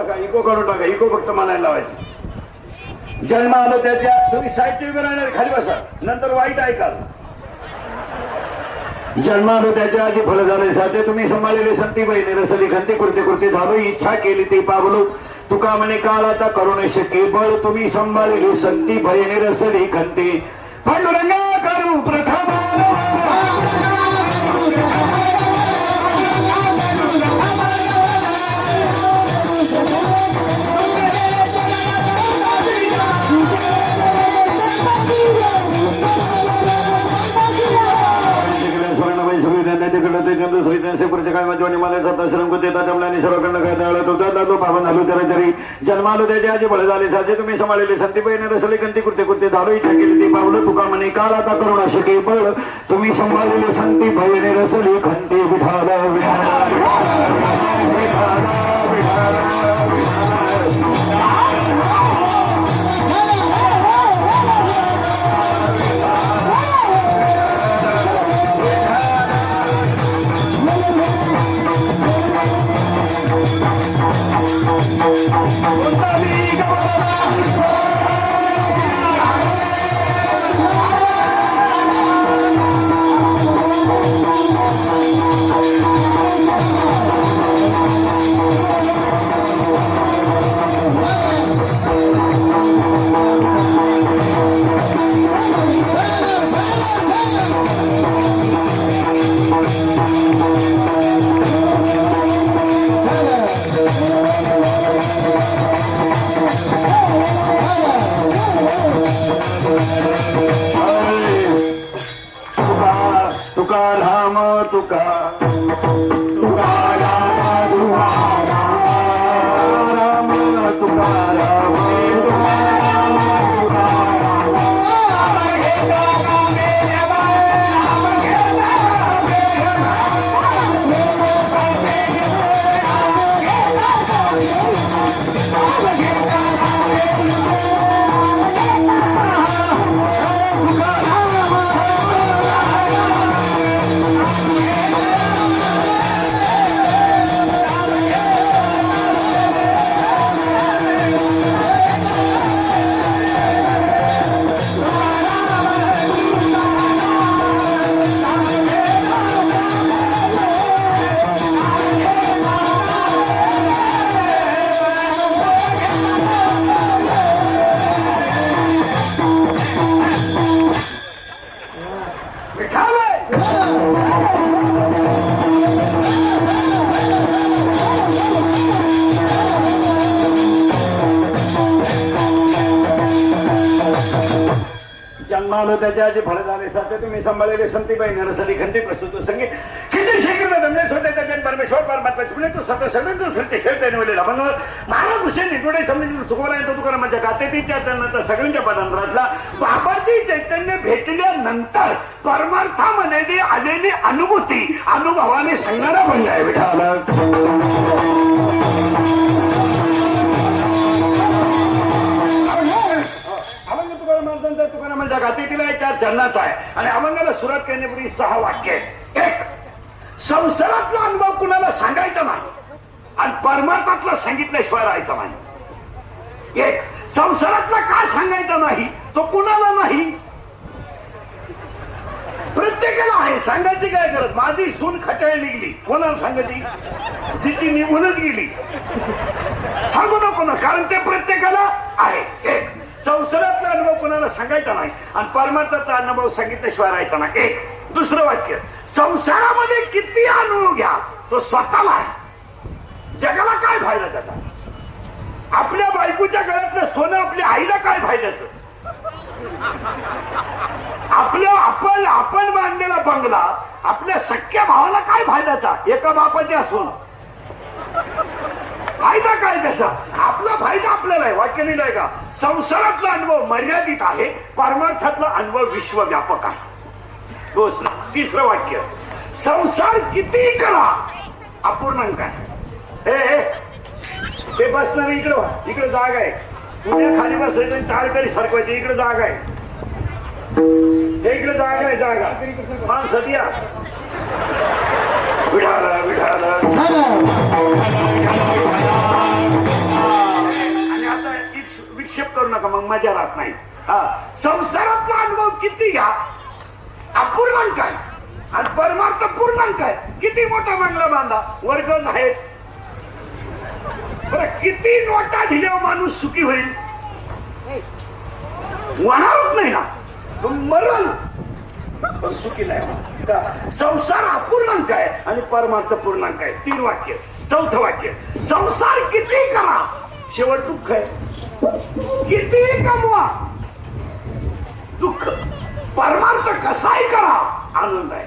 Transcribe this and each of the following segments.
टाका, इको काढून टाका, इको फक्त म्हणायला लावायचं. जन्म आलो त्याच्या, तुम्ही साहित्य उभे राहणार, खाली बसा, नंतर वाईट ऐकाल. जन्म आलो त्याच्या आजी फळ झाले साचे, तुम्ही सांभाळलेले संती बहिणी रसली खंती कृती कृती झालो, इच्छा केली ती पावलो, तुका म्हणे काल आता करुण शके बळ, तुम्ही सांभाळलेली संती बहिणी रसली खंती पांडुरंगा करू प्रथम. जन्मालो त्याच्या आजी बळ झाले साचे, तुम्ही सांभाळलेले संती बहिणी रसली कंती कृत्य कृत्य झालो, इच्छा केली ती पावलं, तुका म्हणे काल आता करुणा शके बळ, तुम्ही सांभाळलेले संती बहिणी रसली खंती विठाला विठाला जन्मालो त्याच्या आजी फळ झाले साचे, तुम्ही सांभाळलेले संती बहिणी रसली खंती प्रस्तुत संगीत किती शीघ्र दमले होते त्याच्या परमेश्वर परमात्मा म्हणजे तू सतत सतत सृष्टी शेवटे निवडलेला म्हणून महाराज हुसेन नितोडे समजून तुकोबारायचं तुकारामाच्या गातेतीच्या त्यांना सगळ्यांच्या पदांतरातला बाबाची चैतन्य भेटल्यानंतर परमार्थामध्ये आलेली अनुभूती अनुभवाने सांगणारा बंग आहे विठाला. तुकारामांच्या गातेतीला एक 4 चरणाचा आहे आणि अभंगाला सुरुवात करण्यापूर्वी 6 वाक्य आहेत. एक, संसारातला अनुभव कुणाला सांगायचा नाही आणि परमार्थातला सांगितल्याशिवाय राहायचा नाही. एक, संसारातला का सांगायचा नाही तो कुणाला नाही, प्रत्येकाला आहे, सांगायची काय करत. माझी सून खट्याळ निघली, कोणाला सांगायची, तिची निघूनच गेली, सांगू नको ना, कारण ते प्रत्येकाला आहे. एक, संसारातला अनुभव कुणाला सांगायचा नाही आणि परमार्थाचा अनुभव सांगितल्याशिवाय राहायचा नाही. एक, दुसरं वाक्य, संसारामध्ये किती अनुभव घ्या तो स्वतःला आहे, जगाला काय फायदा त्याचा. आपल्या बायकोच्या गळ्यातलं सोनं आपल्या आईला काय फायद्याचं, आपण बांधलेला बंगला आपल्या सख्या भावाला काय फायद्याचा, एका बापाचे असून फायदा काय त्याचा, आपला फायदा आपल्याला आहे. वाक्य नाही का, संसारातला अनुभव मर्यादित आहे, परमार्थातला अनुभव विश्वव्यापक आहे. तिसरं वाक्य, संसार किती करा अपूर्णांक आहे. हे बसणार इकडे जागा आहे, पुण्या खाली बसायचं टाळकरी सरकवायची, इकडे जागा आहे, हे इकडे जागा आहे, जागा माणसं या विढाला विढाला. आणि आता विक्षेप करू नका, मग मजा राहत नाही. संसारातला अनुभव किती घ्या, अपूर्णांक आहे आणि परमार्थ पूर्णांक आहे. किती मोठा बंगला बांधा, वर्गच आहेत, बरं किती नोटा दिल्यावर माणूस सुखी होईल? होणारच नाही ना, मरण पण सुखी नाही. संसार अपूर्णांक आहे आणि परमार्थ पूर्णांक आहे. 3 वाक्य. चौथं वाक्य, संसार किती करा शेवट दुःख आहे, किती कमवा दुःख, परमार्थ कसाही करा आनंद आहे.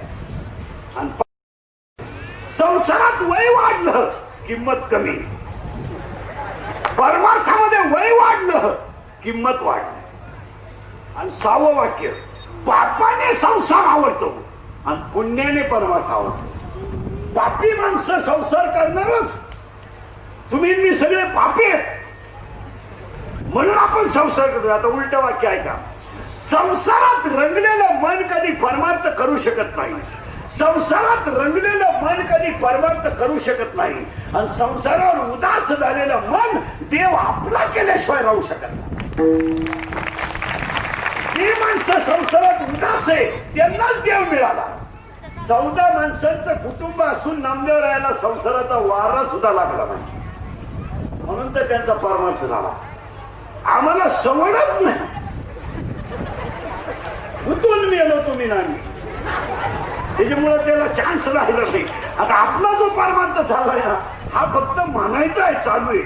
आणि संसारात वय वाढलं किंमत कमी, परमार्थामध्ये वय वाढलं किंमत वाढली. आणि 6वं वाक्य, पापाने संसार आवडतो आणि पुण्याने परमार्थ आवडतो. पापी माणसं संसार करणारच, तुम्ही मी सगळे पापी आहेत म्हणून आपण संसार करतो. आता उलट वाक्य ऐका, संसारात रंगलेलं मन कधी परमार्थ करू शकत नाही. संसारात रंगलेलं मन कधी परमार्थ करू शकत नाही आणि संसारावर उदास झालेलं मन देव आपला केल्याशिवाय राहू शकत नाही. जी माणसं संसारात उदास आहे त्यांनाच देव मिळाला. 14 माणसांचं कुटुंब असून नामदेव रायाला संसाराचा वारा सुद्धा लागला नाही, म्हणून तर त्यांचा परमार्थ झाला. आम्हाला सवडच नाही, कुठून मेलो तुम्ही नाही, त्याच्यामुळे त्याला चान्स राहिला नाही. आता आपला जो परमार्थ झालाय ना, हा फक्त म्हणायचा आहे, चालू आहे.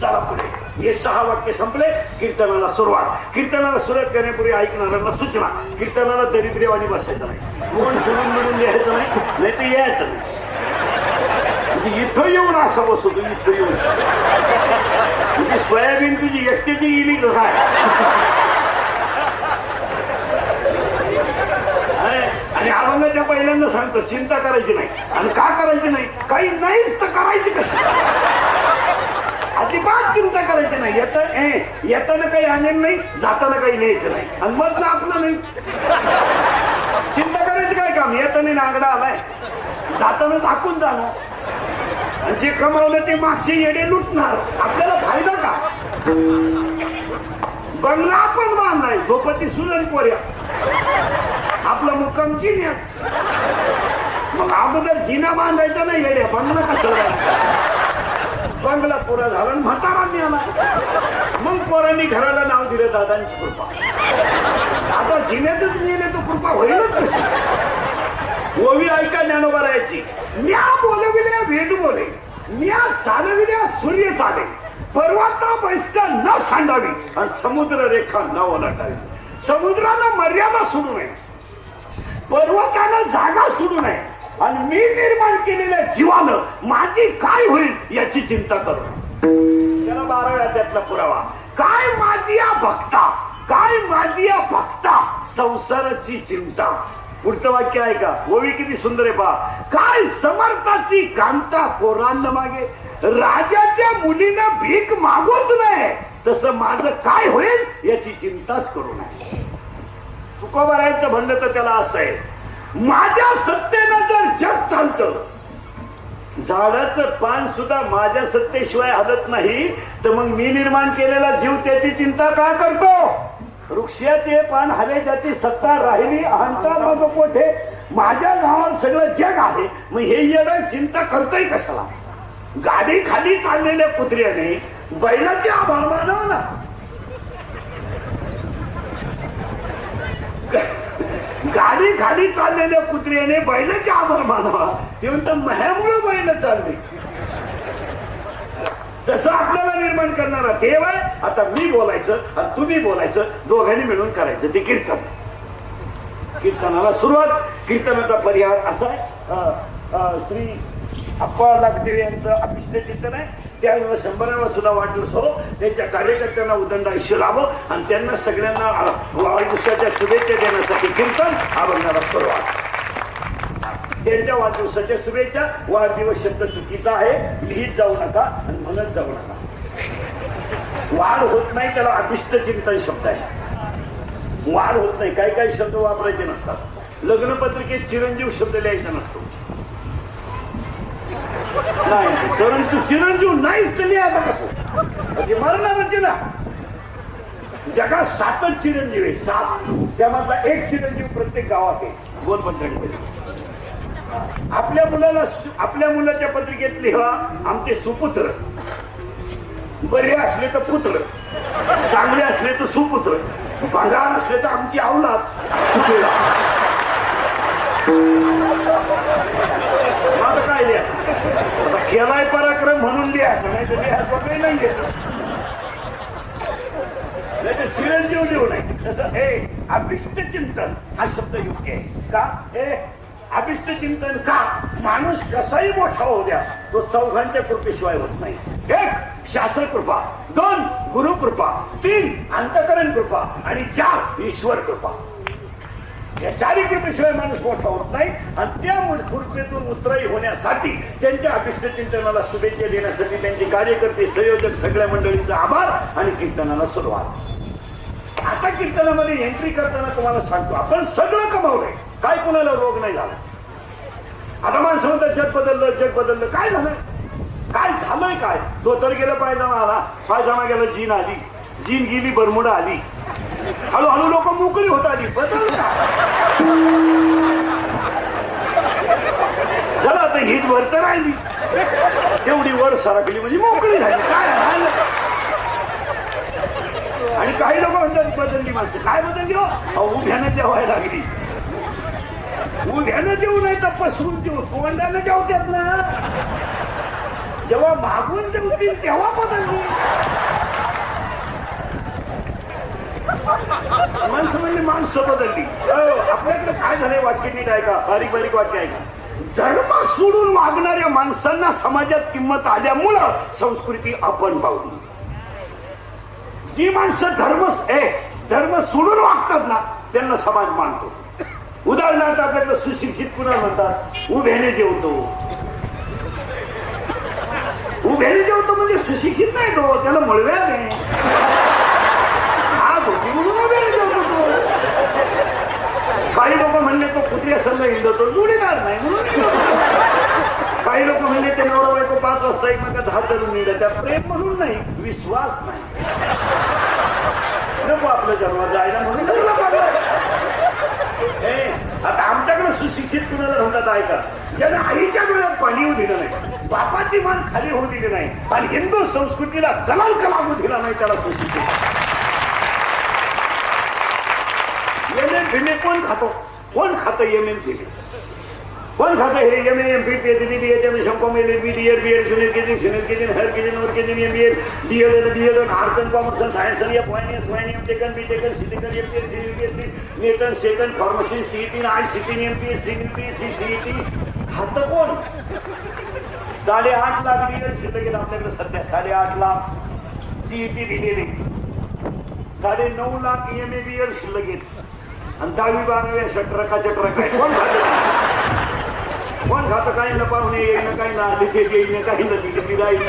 चला पुढे. हे 6 वाक्य संपले. कीर्तनाला सुरुवात. कीर्तनाला सुरुवात करण्यापूर्वी ऐकणाऱ्यांना सूचना, कीर्तनाला दरिद्र्यवाणी बसायचं नाही, कोण सोडून मिळून लिहायचं नाही, नाही तर यायचं नाही. इथं येऊन असं बसतो, इथं येऊन म्हणजे सोयाबीन तुझी एकट्याची गेली काय? आणि अभंगाच्या पहिल्यांदा सांगतो, चिंता करायची नाही. आणि का करायची नाही? काही नाहीच तर करायची कशी? अजिबात चिंता करायची नाही. येताना काही आणेल नाही, जाताना काही न्यायचं नाही, आणि मग आपलं नाही. चिंता करायची काय काम? येताना नागडा आलाय, जाताना झाकून जाणार, आणि जे कमावलं ते मागचे येडे लुटणार. आपल्याला फायदा का? बंगला आपण बांधलाय, झोपती सुनन पोऱ्या, आपलं मुक्कामची नेत. मग अगोदर जिना बांधायचा नाही येड्या, बंगला कसं? बंगला पुरा झाला आणि म्हातारा मिळाला. मग पोरांनी घराला नाव दिलं दादांची कृपा. दादा जिन्यातच गेले तर कृपा होईलच कशी? ओवी ऐका ज्ञानोबरायाची, म्या बोलविल्या वेद बोले, म्या चालविल्या सूर्य चाले, पर्वता बैसका न सांडावी आणि समुद्र रेखा न ओलांडावी. समुद्रानं मर्यादा सोडू नये, पर्वतानं जागा सोडू नये, आणि मी निर्माण केलेल्या जीवानं माझी काय होईल याची चिंता करू. त्याला 12व्या त्यातला पुरावा. काय माझी या भक्ता, काय माझी या भक्ता संसाराची चिंता. पुढचं वाक्य आहे का? ओवी किती सुंदर आहे पहा. काय समर्थाची कांता पोरांना मागे, राजाच्या मुलीनं भीक मागूच नाही, तसं माझं काय होईल याची चिंताच करू नये. तुकोबारायांचं म्हणणं तर त्याला असं आहे, माझ्या सत्तेनं जर जग चालतं, झाडाचं पान सुद्धा माझ्या सत्तेशिवाय हलत नाही, तर मग मी निर्माण केलेला जीव त्याची चिंता का करतो? वृक्षाचे पान हले ज्याची सत्ता राहिली, अहंकार मग कोठे, माझ्या गावात सगळं जग आहे, मग हे येणं चिंता करतोय कशाला? गाडी खाली चाललेल्या कुत्र्याने बैलाचे आभार मानव ना. गाडी खाली चाललेल्या कुत्र्याने बैलाचे आभार मानावा, ते म्हणतात म्यामुळे बैल चालले. तसं आपल्याला निर्माण करणारा देव आहे. आता मी बोलायचं आणि तुम्ही बोलायचं, दोघांनी मिळून करायचं ते कीर्तन. कीर्तनाला सुरुवात. कीर्तनाचा परिहार असा आहे, श्री अप्पा लागदेव यांचं अभिष्ट चिंतन आहे. त्यावेळेला 100वा सुद्धा वाढदिवस हो, त्यांच्या कार्यकर्त्यांना उदंड आयुष्य लाभो आणि त्यांना सगळ्यांना वाढदिवसाच्या शुभेच्छा देण्यासाठी कीर्तन अभंगाला सुरुवात. त्यांच्या वाढदिवसाच्या शुभेच्छा. वाढदिवस शब्द चुकीचा आहे, लिहित जाऊ नका आणि म्हणत जाऊ नका. वाढ होत नाही त्याला अभिष्ट चिंतन शब्द आहे. वाढ होत नाही, काही काही शब्द वापरायचे नसतात. लग्नपत्रिकेत चिरंजीव शब्द लिहायचा नसतो. नाही परंतु चिरंजीव नाहीच तर लिहायचा कसं, म्हणजे मरणारच ना. जगात 7च चिरंजीव आहे, 7. त्यामधला एक चिरंजीव प्रत्येक गावात आहे. गोल पंचायत आपल्या मुलाच्या पत्रिकेत लिहा आमचे सुपुत्र, बरे असले तर पुत्र, चांगले असले तर सुपुत्र, भंगार असले तर आमची अवलाद सुपेला. माझं काय लिहा, आता केलाय पराक्रम म्हणून लिहायचं, नाही तर लिहायचं काही नाही घेत. नाही तर चिरंजीव लिहू नाही. तसं हे अभिष्ट चिंतन हा शब्द योग्य आहे का. हे अभिष्ट चिंतन का, माणूस कसाही मोठा होऊ द्या तो चौघांच्या कृपेशिवाय होत नाही. 1 शास्त्र कृपा, 2 गुरु कृपा, 3 अंतकरण कृपा आणि 4 ईश्वर कृपा. या 4 कृपेशिवाय माणूस मोठा होत नाही. आणि त्या कृपेतून उतराई होण्यासाठी त्यांच्या अभिष्ट चिंतनाला शुभेच्छा देण्यासाठी त्यांचे कार्यकर्ते, संयोजक, सगळ्या मंडळींचा आभार आणि कीर्तनाला सुरुवात. आता कीर्तनामध्ये एंट्री करताना तुम्हाला सांगतो, आपण सगळं कमावलंय, काय कुणाला रोग नाही झाला. आता माणसं म्हणतात जग बदललं, जग बदललं. काय झालं, काय झालंय, काय धोतर गेलं, पायजामा आला, पायजामा गेला, जीन आली, जीन गेली, बरमुडा आली, हळूहळू लोक मोकळी होत आली. बदल झालं, आता हीच भरत राहिली, तेवढी वर सरकली म्हणजे मोकळी झाली. काय झालं. आणि काही लोक म्हणतात बदलली माणसं. काय बदलली हो, उभ्यानं जेवायला लागली. उभ्यानं जेवू नाही तर पसरून जेवू, तोंडानं जेवतात ना. जेव्हा मागून जेवतील तेव्हा बदलली. माणसं म्हणजे माणसं बदलली. आपल्याकडे काय झालंय, वाक्य नीट आहे का, बारीक बारीक वाक्य आहे का. धर्म सोडून वागणाऱ्या माणसांना समाजात किंमत आल्यामुळं संस्कृती आपण पावली. जी माणसं धर्म सोडून वागतात ना त्यांना समाज मानतो. उदाहरणार्थ आपल्याकडे सुशिक्षित कुणाला म्हणतात, उभ्याने जेवतो. उभ्याने जेवतो म्हणजे सुशिक्षित नाही तो, त्याला मळव्यात आहे. हा होती म्हणून उभ्याने जेवतो तो. काही लोक म्हणले तो कुत्र्या संघ हिंडतो, जोडीदार नाही म्हणून. काही लोक म्हणले ते नवरा बायको 5 वाजता एकमेकात हात धरून निघत, त्या प्रेम म्हणून नाही, विश्वास नाही. नको आपल्या जन्मात जायला म्हणून धरला पाहिजे. आता आमच्याकडे सुशिक्षित कुणाला म्हणतात ऐका, ज्याने आईच्या डोळ्यात पाणी होऊ दिलं नाही, बापाची मान खाली होऊ दिली नाही आणि हिंदू संस्कृतीला कलंक लागू दिला नाही, त्याला सुशिक्षित. एमएन फिमे कोण खातो, कोण खातं एमएन फिमे, कोण खातं हे एमए एमपी पीएचडी बीएचएम शंकॉम LLB DEd BEd junior KG senior KG higher KG नोर KG MBA DEd art and commerce science आणि एफ वायनी टेकन बी टेकन सीटेकन एमपीएससी यूपीएससी नेटन second pharmacy CET ICT MPSC UPSC CET. खातं कोण. 8.5 लाख डीएड शिल्लक आहेत आपल्याकडे सध्या. 8.5 लाख सीईटी दिलेले, 9.5 लाख एमए बीएड शिल्लक आहेत आणि 10वी 12वी अशा ट्रकाच्या ट्रक आहे. कोण खातं. काही न पाहुणे येईन, काही ना लिखे येईन, काही न लिखे राहील.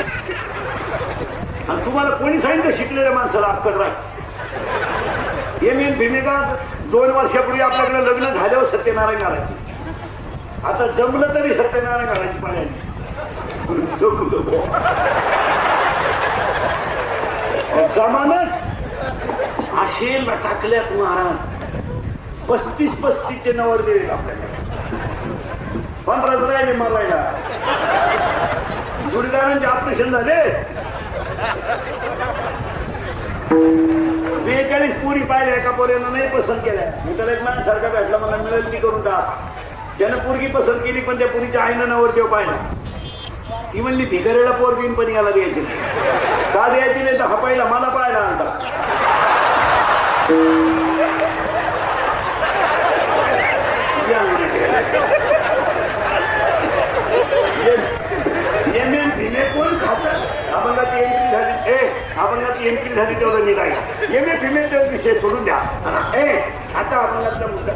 आणि तुम्हाला कोणी सांगितलं शिकलेल्या माणसाला अक्कल राहील. एमएन भूमिका 2 वर्षापूर्वी आपल्याकडे लग्न झाल्यावर सत्यनारायण घालायची. आता जमलं तरी सत्यनारायण घालायची पाहिजे. जमानच असे लटाकल्यात महाराज. 35 नवर देईल आपल्याकडे. 15 राहिले मरायला. जोडीदारांचे ऑपरेशन झाले. 42 पोरी पाहिल्या, एका पोरीनं नाही पसंत केल्या. मी त्याला एक माझ्यासारखा भेटला, मला मिळेल ती करून टाक. त्यानं पोरगी पसंत केली, पण त्या पोरीच्या आईनं नवरदेव पाहिला. ती म्हणली भिकाऱ्याला पोर देईन पण याला द्यायची नाही. का द्यायची नाही तर हा पाहिला मला पाहिला आणता. एमएन फिमे कोण खातं. अपंगाची एंट्री झाली, अपंगाची एंट्री झाली तेवढं निघायला. एमए फिमे तो विषय सोडून द्या. आता अपंगातला मुद्दा.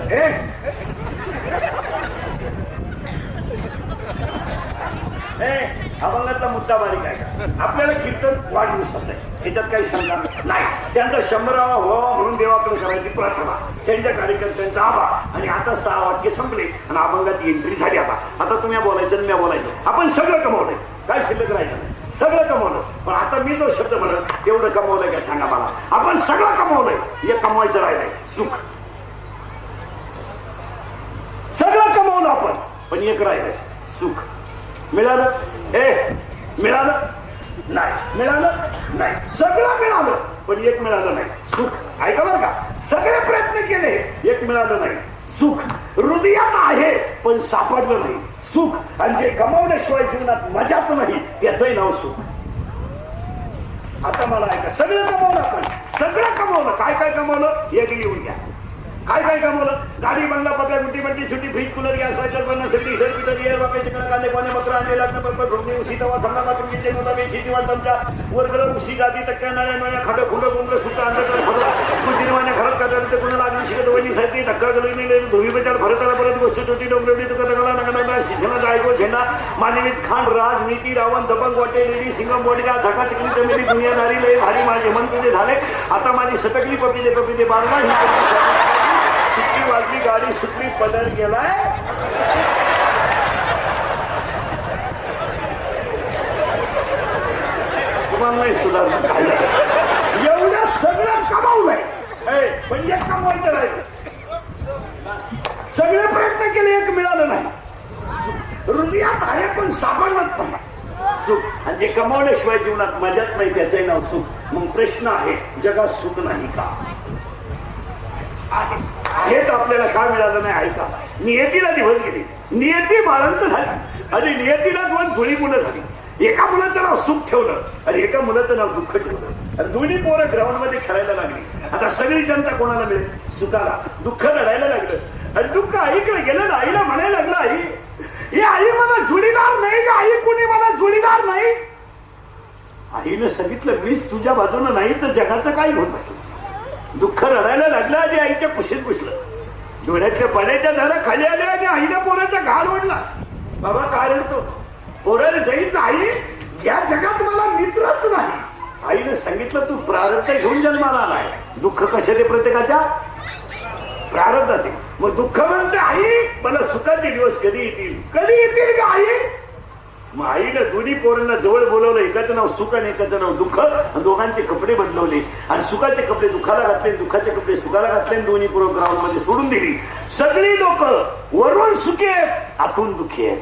अभंगातला मुद्दा बारीक आहे. आपल्याला कीर्तन वाढदिवसाचं आहे, याच्यात काही शंका नाही. त्यांचा 100वा व्हावा म्हणून देवाकडे करायची प्रार्थना, त्यांच्या कार्यकर्त्यांचा आभार. आणि आता 6 वाक्य संपले आणि अभंगात एंट्री झाली. आता तुम्ही बोलायचं आणि मी बोलायचं. आपण सगळं कमवलंय, काय शिल्लक राहिलं नाही, सगळं कमवलं. पण आता मी जो शब्द म्हणत तेवढं कमवलंय का सांगा मला. आपण सगळं कमवलंय, हे कमवायचं राहिलंय सुख. सगळं कमवलं आपण, पण एक राहिलंय सुख. मिळालं? मिळालं नाही, मिळालं नाही. सगळं मिळालं पण एक मिळालं नाही, सुख. ऐका बरं का, सगळे प्रयत्न केले, एक मिळालं नाही, सुख. हृदयात आहे पण सापडलं नाही, सुख. आणि जे कमावल्याशिवाय जीवनात मजाच नाही, त्याचंही नाव सुख. आता मला ऐका, सगळं कमवलं आपण, सगळं कमवलं. काय काय कमवलं हे लिहून घ्या. काय काय कमवलं? गाडी, बंगला, पप्या, गुटी, बंटी, सुटी, फ्रीज, कूलर, गॅस, लायटर, बनणं, सिटी, सर्किटर, एअर, वाकायचे कांदे, पाणी, मत्र, अंडे, लग्न, बंपर, ढोकणी, उशी, तवा, थंडा, बाथरूम, किचन, नोटा, बेशी, दिवाण, चमचा, वर्गळ, उशी, गादी, तक्क्या, नळ्या, नळ्या, खाडं, खुंडं, गुंडं, सुट्टा, अंडर, फरक, कुंचिरवाण्या, खरत, काढायला, कोणाला आगली, शिकत, वहिनी, साहित्य, धक्का, गलवणी, धुवी, बचार, भरताला, परत गोष्ट, टोटी, डोंगरवडी, तुका, तकाला, नगडा, शिक्षण, गायको, झेंडा, मानवीच, खांड, राज, नीती, रावण, दबंग, वाटे, लेडी, सिंगम, बोडगा, झका, चिकली, चमेली, दुनियादारी, लय भारी, माझे मन तुझे झाले. आता माझी सटकली पपिते बारला, ही सुटली वाजली, गाडी सुटली, पदर गेलाय. तुम्हाला नाही सुधारणं काय. एवढं सगळं कमावलंय पण एक कमवायचं राहिलं. सगळे प्रयत्न केले, एक मिळालं नाही. हृदयात आहे पण सापडलंच नाही, सुख. आणि जे कमावल्याशिवाय जीवनात मजाच नाही, त्याचंही नाव सुख. मग प्रश्न आहे, जगात सुख नाही का? हेच आपल्याला का मिळालं नाही? ऐका, नियतीला दिवस गेले, नियती बाळंत झाली आणि नियतीला 2 जुळी मुलं झाली. एका मुलाचं नाव सुख ठेवलं आणि एका मुलाचं नाव दुःख ठेवलं. आणि दोन्ही पोरं ग्राउंड मध्ये खेळायला लागली. आता सगळी जनता कोणाला मिळेल? सुखाला. दुःख लढायला लागलं आणि दुःख आईकडे गेलं ना, आईला म्हणायला लागलं, आई, ही आई मला जोडीदार नाही का? आई, कोणी मला जोडीदार नाही. आईनं सांगितलं, मीच तुझ्या बाजूनं नाही तर जगाचं काय होत बसलं. दुःख रडायला लागलं आणि आईच्या कुशीत घुसलं. डोळ्यातल्या पाण्याच्या धारा खाली आल्या आणि आईने पोराचा घाल ओढला. बाबा काय रडतो? पोराने सांगितलं, आई, या जगात मला मित्रच नाही. आईने सांगितलं, तू प्रारब्ध घेऊन जन्माला आलाय. दुःख कशाने? प्रत्येकाच्या प्रारब्धात. मग दुःख म्हणते, आई, मला सुखाचे दिवस कधी येतील? कधी येतील का आई? मग आईनं दोन्ही पोरांना जवळ बोलवलं. एकाचं नाव सुख आणि एकाचं नाव दुःख. दोघांचे कपडे बदलवले आणि सुखाचे कपडे दुःखाला घातले, दुःखाचे कपडे सुखाला घातले. दोन्ही पोरं ग्राउंड मध्ये सोडून दिली. सगळी लोक वरून सुखी आहेत, आतून दुःखी आहेत.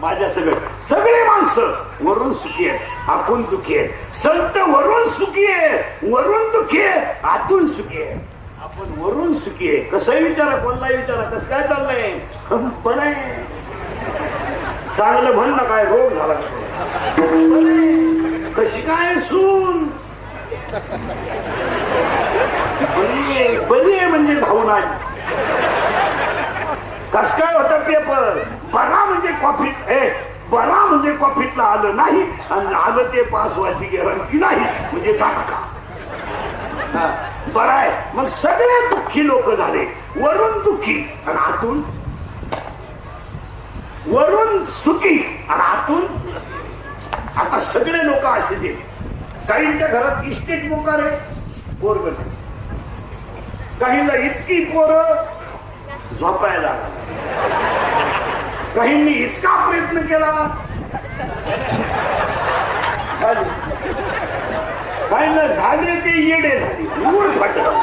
माझ्या सगळे माणसं वरून सुखी आहेत, आतून दुःखी आहेत. संत वरून सुखी आहे, वरून दुःखी आहे, आतून सुखी आहे. आपण वरून सुखी आहे. कसंही विचारा, कोणलाही विचारा, कसं काय चाललंय? बरं आहे. चांगलं म्हण ना, काय रोग झाला? कशी काय सून? बरी आहे म्हणजे धावून आली. कस काय होता पेपर? बरा म्हणजे कॉफीत, बरा म्हणजे कॉफीतला आलं नाही आणि आलं ते पास व्हायची गॅरंटी नाही, म्हणजे झटका. बरं आहे. मग सगळे दुःखी लोक झाले, वरून दुःखी आणि आतून, वरून सुखी आणि आतून. आता सगळे लोक असे आहेत. काहींच्या घरात इस्टेट मोकार आहे, पोरग नाही. काहींना इतकी पोरं झोपायला, काहींनी इतका प्रयत्न केला, काहींना झाले ते येडे झाले, मूळ फाटलं.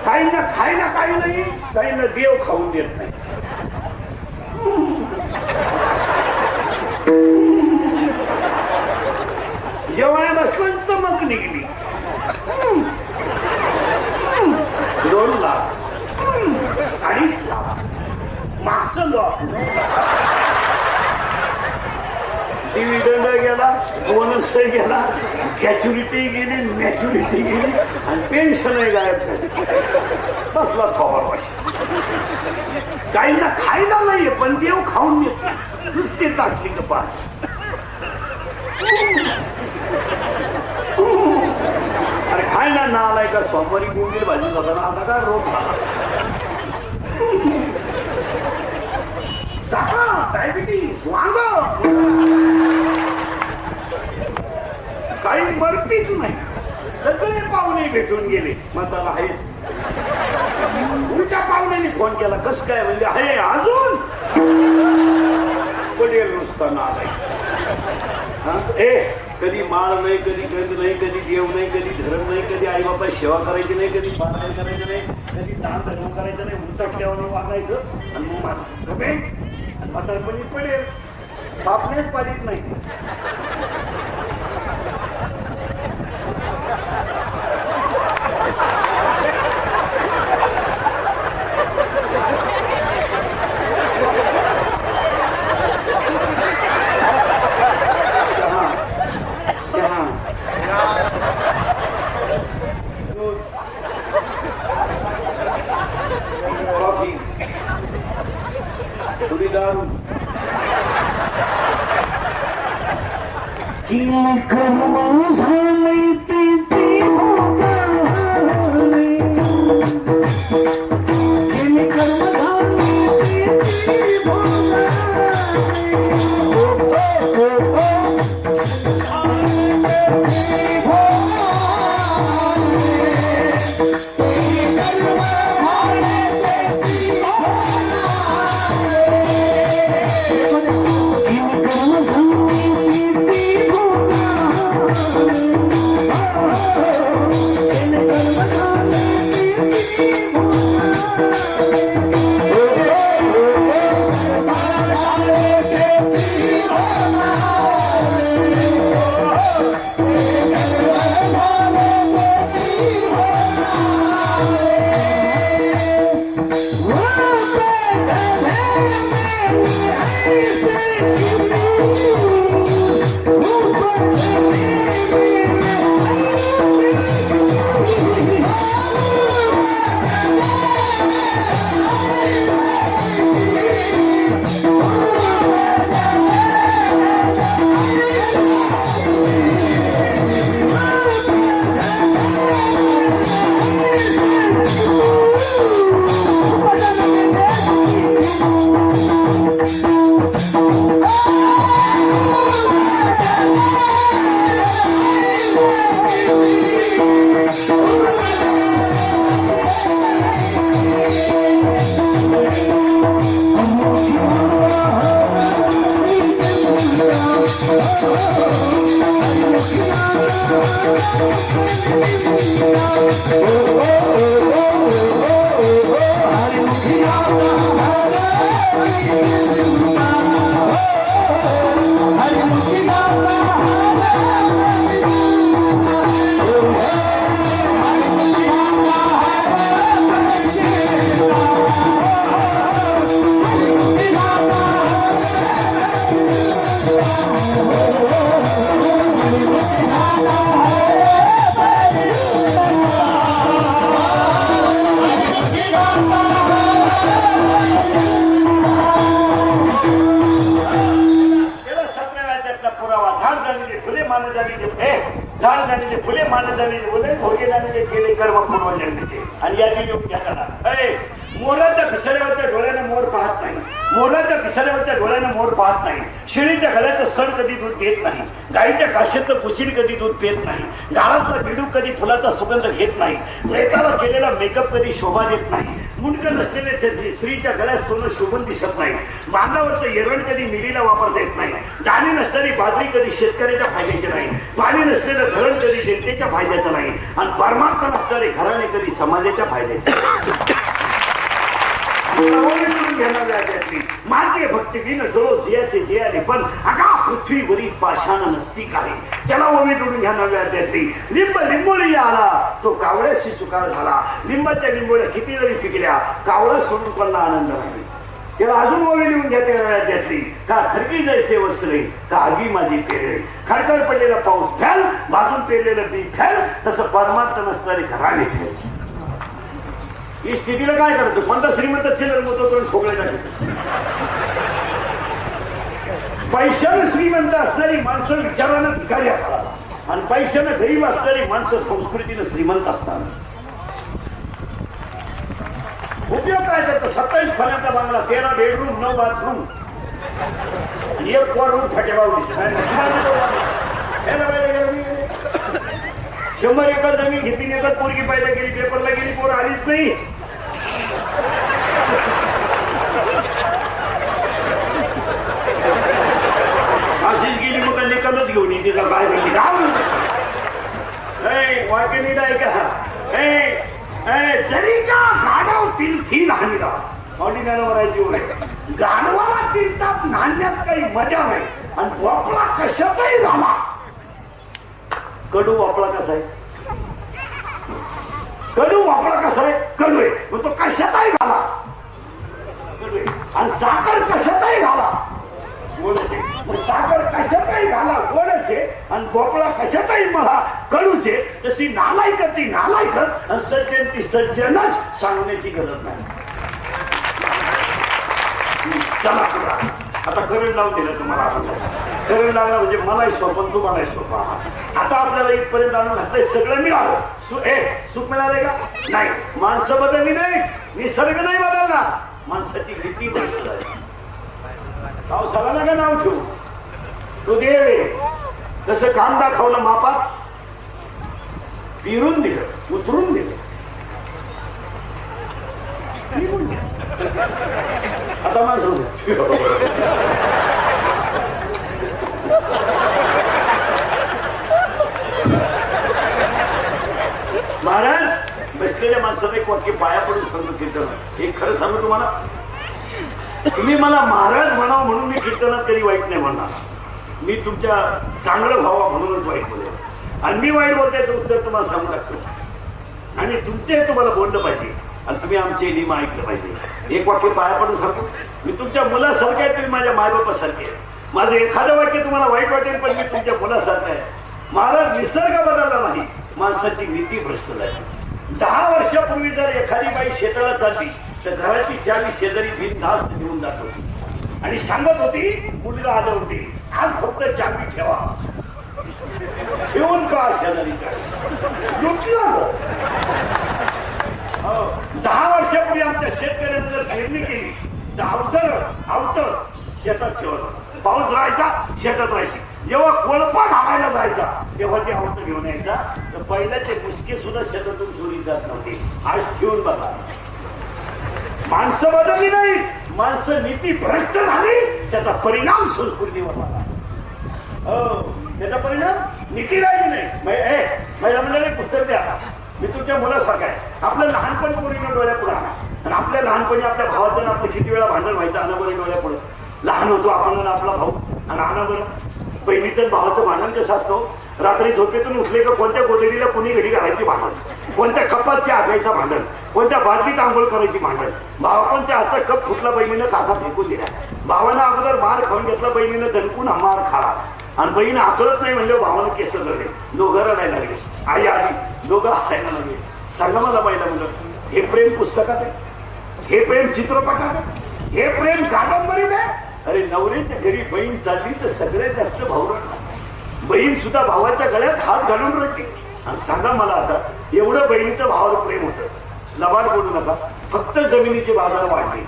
काहींना खायला काही नाही, काहींना देव खाऊन देत नाही. जेवण बसलं, चमक निघली. 2 लाख, 2.5 लाख, मागचं लॉक. डिव्हिडंड गेला, बोनस गेला, गॅच्युरिटी गेली, मॅच्युरिटी गेली आणि पेन्शनही गायब झाली. बसला थोबाडवाशी. काहींना खायला नाहीये पण देव खाऊन येत, नुसते टाकली कपास. अरे खायला ना आलाय का? सोमवारी बोंबील भाजी जाताना आता काय रोग झाला. डायबिटीस वांग काही मरतीच नाही. सगळे पाहुणे भेटून गेले. मताला आहेच. उलट्या पाहुण्याने फोन केला. कस काय म्हणजे आहे अजून पडेल नुसता नाद आहे. कधी माळ नाही, कधी गंध नाही, कधी देव नाही, कधी धर्म नाही, कधी आई बाबा सेवा करायची नाही, कधी पारायण करायचं नाही, कधी दान धर्म करायचं नाही. उतकल्यावर वागायचं आणि मग भेट आणि म्हातारपणी पडेल. बापनेच पाडीत नाही. फुले मानत जाणे बोले भोगे जाणे केले कर्म पूर्व जन्मीचे. आणि यादी योग्य करा. मोराच्या पिसाऱ्यावरच्या डोळ्याने मोर पाहत नाही. मोराच्या पिसाऱ्यावरच्या डोळ्याने मोर पाहत नाही. शेळीच्या गळ्यात सण कधी दूध देत नाही. गाईच्या काशेतलं कुशीर कधी दूध पेत नाही. गाळातला बिडूक कधी फुलाचा सुगंध घेत नाही. प्रेताला केलेला मेकअप कधी शोभा देत नाही. मुंडकं नसलेले स्त्रीच्या गळ्यात सोनं शोभून दिसत नाही. बांधावरचं एरवण कधी मिरीला वापरता येत नाही. दाणे नसणारी बाजरी कधी शेतकऱ्याच्या फायद्याची नाही. पाणी नसलेलं धरण कधी जनतेच्या फायद्याचं नाही. आणि परमात्मा नसणारे घराणे कधी समाजाच्या फायद्याचे. माझे भक्ती विन जळो जियाचे जियाले पण अगा पृथ्वीवरील पाषाण नसती काही. त्याला ओवी जोडून घ्या नव्या त्यातली. लिंब लिंबोळी आला तो कावळ्याशी सुकाळ झाला. लिंबाच्या लिंबोळ्या किती जरी पिकल्या कावळा सोडून पडला आनंद नाही. त्याला अजून ओवी लिहून घ्या त्यातली. का खडकी जैसे वसले का आगी माझी पेरले. खडखड पडलेला पाऊस फॅल भाजून पेरलेलं बी फॅल तसं परमात्मा नसणारे घराने फॅल. ही स्थितीला काय करायचं. कोणता श्रीमंत चिल्लर मोठं करून ठोकले जाते. पैशानं श्रीमंत असणारी माणसं विचारानं भिकारी असतात आणि पैशानं गरीब असणारी माणसं संस्कृतीनं श्रीमंत असतात. उपयोग काय त्याचा. 27 खोल्याचा बंगला, 13 बेडरूम, 9 बाथरूम. आणि एक पोर फाट्या बावलीच काय नशिबाने तो वाढला. 100 एकर जमीन घेतली, एकर पोरगी पैदा केली, पेपरला गेली, पोर आलीच नाही. अशीच गेली मग लेखनच घेऊन येते तिचा काय म्हणली वाक्य नीट ऐका. जरी का गाढव तिलथी नाणीला ऑर्डिनरी वरायची ओढ गाढवाला तिलतात नाण्यात काही मजा नाही. आणि वापळा कशातही झाला. कडू वापळा कसा आहे? कडू वापळा कसा आहे? कडू आहे. मग तो कशातही घाला कडू आहे. आणि साखर कशातही घाला गोडच आहे. मग साखर कशातही घाला गोडच आहे. आणि भोपळा कशातही मला कडूचे. तशी नालायक ती नालायकच आणि सज्जन ती सज्जनच सांगण्याची गरज नाही. चला पुढा आता करंट लावून दिलं तुम्हाला. करंट लावला म्हणजे मलाही सोपं तुम्हालाही सोपा. आता आपल्याला इथपर्यंत आणून घातलंय, सगळं मिळालं. सुख मिळाले का? नाही. माणसं बदलली नाही, निसर्ग नाही बदलला, माणसाची भीती बसली. पावसाला नका नाव ठेवू. तो देव आहे. तसं काम दाखवलं मापात, पिरून दिलं, उतरून दिलं. आता माणसं महाराज बसलेल्या माणसाला एक वाक्य पाया पडून सांगतो कीर्तनात. एक खरं सांगू तुम्हाला, तुम्ही मला महाराज म्हणावं म्हणून मी कीर्तनात कधी वाईट नाही म्हणणार. मी तुमच्या चांगलं व्हावा म्हणूनच वाईट बोलतो. आणि मी वाईट बोलतायचं उत्तर तुम्हाला सांगू लागतो. आणि तुमचे तुम्हाला बोललं पाहिजे आणि तुम्ही आमचे नियम ऐकलं पाहिजे. एक वाक्य पाया पडून सांगतो. मी तुमच्या मुलासारखे आहे, तुम्ही माझ्या मायबापासारखे आहे. माझं एखादं वाक्य तुम्हाला वाईट वाटेल पण मी तुमच्या मुलासारखं आहे. महाराज निसर्ग बदलला नाही, माणसाची नीती भ्रष्ट झाली. 10 वर्षापूर्वी जर एखादी बाई शेताला चालली तर घराची चावी शेजारी बिनधास्त घेऊन जात होती आणि सांगत होती मुलगा आलं होती आज फक्त चावी ठेवा. ठेवून का शेजारी लुटला. 10 वर्षापूर्वी आमच्या शेतकऱ्याने जर पेरणी केली तर अवतर शेतात ठेवलं. पाऊस राहायचा शेतात राहायची. जेव्हा कोळपा घालायला जायचा तेव्हा ते अवत घेऊन यायचा. तर पहिल्याचे मुसके सुद्धा शेतातून चोरी जात नव्हते. आज ठेवून बघा. माणसं बदलली नाही, माणसं नीती भ्रष्ट झाली. त्याचा परिणाम संस्कृतीवर झाला. त्याचा परिणाम नीती राहिली नाही. महिला मंडळी उत्तर द्या. मी तुमच्या मुलासारखा आहे. आपलं लहानपण पोरीनं डोळ्या पुढे आणा. आणि आपल्या लहानपणी आपल्या भावाचं आपलं किती वेळा भांडण व्हायचं अनाबरं डोळ्या पुढे. लहान होतो आपण आपला भाऊ आणि अनाबरं. बहिणीचं भावाचं भांडण कसं असतं? रात्री झोपेतून उठले का कोणत्या गोदडीला कुणी घडी घालायची भांडण, कोणत्या कपातच्या आगायचं भांडण, कोणत्या बादलीत आंघोळ करायची भांडण. भावापणच्या हातचा कप फुटला, बहिणीनं काचा फेकून दिला. भावानं अगोदर मार खाऊन घेतला, बहिणीनं दणकून मार खाला. आणि बहीण आकळत नाही म्हणले भावानं केस धरले. दोघं रडायला लागले. आई आली, दोघं हसायला लागले. सांगा मला पहिला मुलं, हे प्रेम पुस्तकात आहे? हे प्रेम चित्रपटात आहे? हे प्रेम कादंबरीत आहे? अरे नवऱ्याच्या घरी बहीण चालली तर सगळ्यात जास्त भाऊ रडला. बहीण सुद्धा भावाच्या गळ्यात हात घालून रडते. सांगा मला आता, एवढं बहिणीचं भावावर प्रेम होतं. लबाड बोलू नका, फक्त जमिनीचे बाजार वाढले.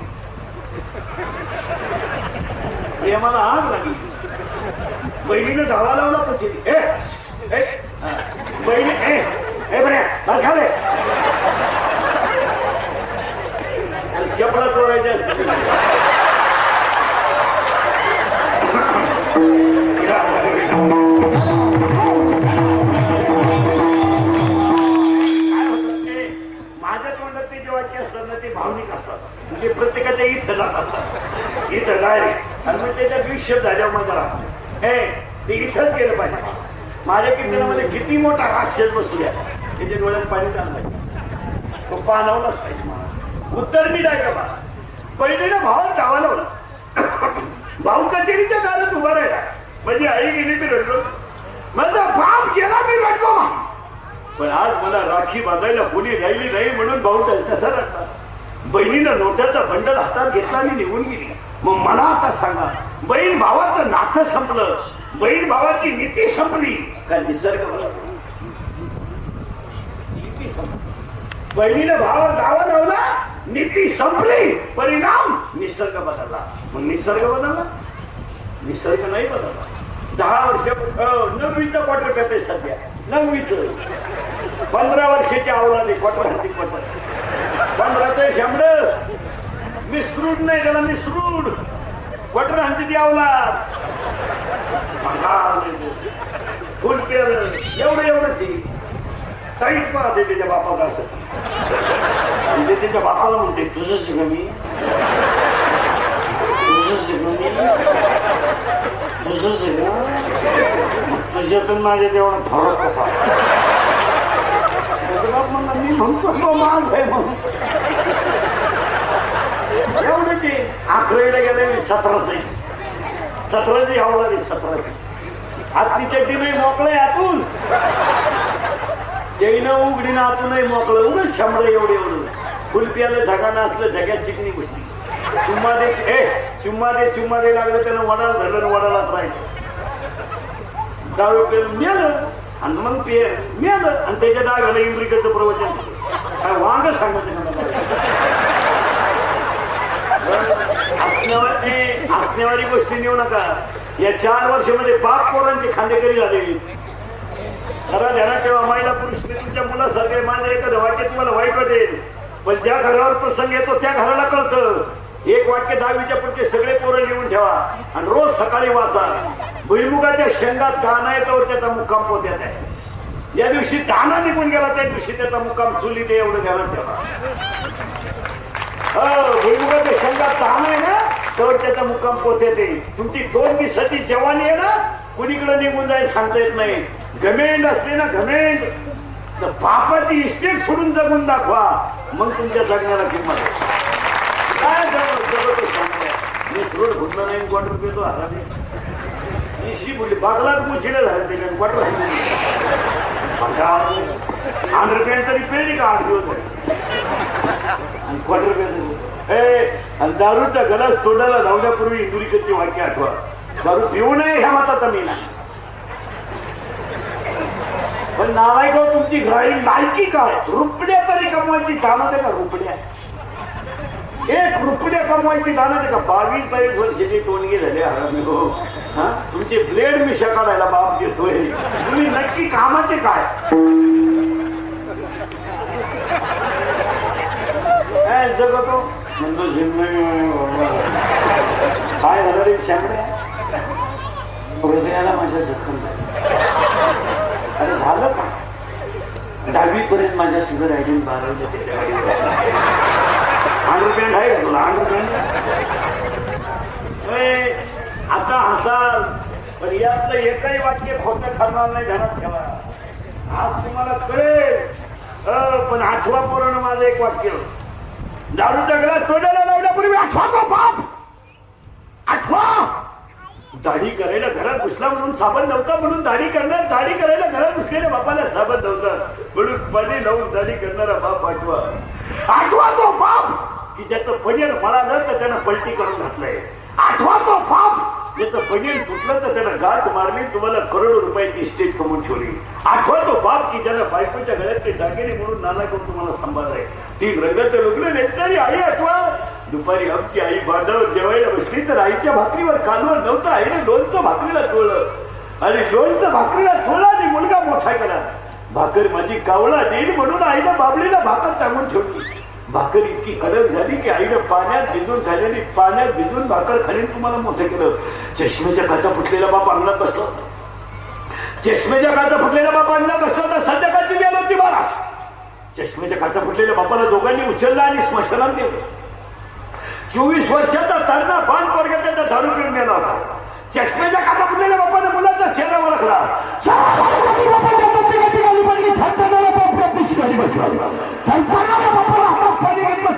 प्रेमाला आग लागली. बहिणीनं धावा लावला कचेरी. बहिणी बऱ्या बस झाले. चपला चोरायच्या असते. माझ्या तोंडात ते जे वाक्य असतात ना ते भावनिक असतात. म्हणजे प्रत्येकाच्या इथं जात असतात. इथं डायरेक्ट. आणि मग त्याच्यात विक्षेप झाल्यावर माझा राहत ते इथंच गेलं पाहिजे. माझ्या कीर्तनामध्ये किती मोठा राक्षस बसू द्या, त्याच्या डोळ्यात पाणी चाललं पाहिजे. तो पाहणावलाच पाहिजे. मला उत्तर मी नाही का. बहिणीनं भावात दावा लावला. भाऊ कचेरीच्या दारात उभा राहिला. म्हणजे आई गेली मी रडलो, माझा बाप गेला मी रडलो. पण आज मला राखी बांधायला कोणी राहिली नाही म्हणून भाऊ कसा रडला. बहिणीनं नोट्याचा बंडल हातात घेतला, मी निघून गेली. मग मला आता सांगा, बहीण भावाचं नातं संपलं, बहीण भावाची नीती संपली का निसर्ग नीती संपली? बहिणीनं भावावर दावा लावला, नीती संपली, परिणाम निसर्ग बदलला. मग निसर्ग बदलला. निसर्ग नाही बदलला. 10 वर्ष 9वीचं क्वार्टर पेते सध्या 9वीचं 15 वर्षाची अवलादी क्वार्टर हाती क्वार्टर 15 ते 100 मिसरूड नाही त्याला मिसरूड क्वार्टर हाती ती अवलाद फुल पेर एवढंच टाईट पाहते त्याच्या बापाला असं म्हणजे त्याच्या बापाला म्हणते तुझं शिका मी तुझ्यातून माझ्या तेवढा फरक कसा बाप म्हणला मी म्हणतो माझ आहे म्हणून एवढं ते 11वीला गेले मी 17ची आवडली 17ची आतली चड्डी नाही मोकळं आतून जैन उघडीनं आतूनही मोकळं उगच शंभर एवढं फुलपियाला झगानं असलं झग्यात चिकणी घुसली चुम्मा दे लागलं त्यानं वडाला धरलं वडालाच राहिलं दारू पेल मिळालं आणि मग पे मिळालं आणि त्याच्या दाव्याला इंद्रिकेचं प्रवचन काय वांग सांगायचं हसण्यावारी गोष्टी नेऊ नका. या 4 वर्षामध्ये 5 पोरांचे खांदेकरी झाले. खरा ध्यानात ठेवा महिला पुरुष मी तुमच्या मुलासारखे माझं एखादं वाक्य तुम्हाला वाईट वाटेल पण ज्या घरावर प्रसंग येतो त्या घराला कळतं. एक वाक्य 10वीच्या पुढचे सगळे पोरं लिहून ठेवा आणि रोज सकाळी वाचा. भुईमुगाच्या शेंगात दाना येतो त्याचा मुक्काम पोत्यात आहे. या दिवशी दाना निघून गेला त्या दिवशी त्याचा मुक्काम चुलीत आहे एवढं ध्यानात ठेवा. भुईमुगाच्या शेंगात दाना आहे ना तर त्याचा मुक्काम पोत्यात आहे. तुमची 2 दिवसाची जवानी आहे ना कुणीकडे निघून जाईल सांगता येत नाही. घमेंड असले ना घमेंड तर बापाची इस्टेट सोडून जगून दाखवा मग तुमच्या जगण्याला किंमत आहे. काय मी रोड फुटलं नाही क्वार्टर पेतो हाताने शी बोलली बागलाच मुछिले झाले त्याच्यात क्वार्टर अंडरपॅन्ट तरी पेली का 8 दिवस आणि क्वार्टर पेतो आणि दारूचा गलास तोंडाला लावल्यापूर्वी इंदुरीकरचे वाक्य आठवा. दारू पिऊ नये ह्या मताचा मी नाही पण नालायक तुमची लायकी काय रुपड्या तरी कमवायची कामात आहे का रुपड्या 1 रुपया कमवायची दाना ते का 22 वर्षाची टोनगी झाले हा तुमचे ब्लेड मिशा काढायला बाप देतोय. तुम्ही नक्की कामाचे काय जगतो म्हणतो काय झालं रे शामड्या हृदयाला माझ्या जखम झाली. अरे झालं का 10वी पर्यंत माझ्या सिव्हर रायडिंग 12वीला त्याच्या गाडीवर अंडरपॅन्ट आहे का तुला अंडरपॅन्ट आता हसाल पण यातलं एकही वाक्य खोटं ठरणार नाही ध्यानात ठेवा. आज तुम्हाला कळेल पण आठवा पोरानं माझं एक वाक्य दारूचा गलास तोंडाला लावण्यापूर्वी आठवा तो बाप आठवा. दाढी करायला घरात घुसला म्हणून साबण नव्हता म्हणून दाढी करणार दाढी करायला घरात घुसलेल्या बापाला साबण नव्हता म्हणून पाणी लावून दाढी करणारा बाप आठवा तो बाप की ज्याचं बनियन म्हणालं तर त्यानं पलटी करून घातलंय. आठवा तो बाप ज्याचं बनियन तुटलं तर त्यानं गाठ मारली तुम्हाला करोडो रुपयाची स्टेज कमवून ठेवली. आठवा तो बाप की ज्यानं बायकोच्या गळ्यातले दागिने म्हणून नाना करून तुम्हाला सांभाळलाय. 3 रंगाचं लग्न नेसणारी आई आठवा. दुपारी आमची आई बांधावर जेवायला बसली तर आईच्या भाकरीवर कालवर नव्हतं आईने लोणचं भाकरीला चोळलं आणि लोणचं भाकरीला चोळलं आणि मुलगा मोठा केला. भाकर माझी कावळा देईल म्हणून आईनं बाबलीला भाकर टांगून ठेवली. भाकर इतकी कडक झाली की आईनं पाण्यात भिजून खाल्लेली पाण्यात भिजून भाकर खालीन तुम्हाला मोठं केलं. चष्मेच्या काचा फुटलेला बाप अंगणात बसला होता. चष्मेच्या काचा फुटलेला बाप अंगणात बसला होता. संध्याकाळची वेळ होती 12. चष्मेच्या काचा फुटलेल्या बापाला दोघांनी उचलला आणि स्मशानात गेलं. 24 वर्षाचा तरणा बाण पोरगा त्याचा दारू पिऊन गेला होता. चष्मेच्या काचा फुटलेल्या बापाने मुलाचा चेहरा ओळखला.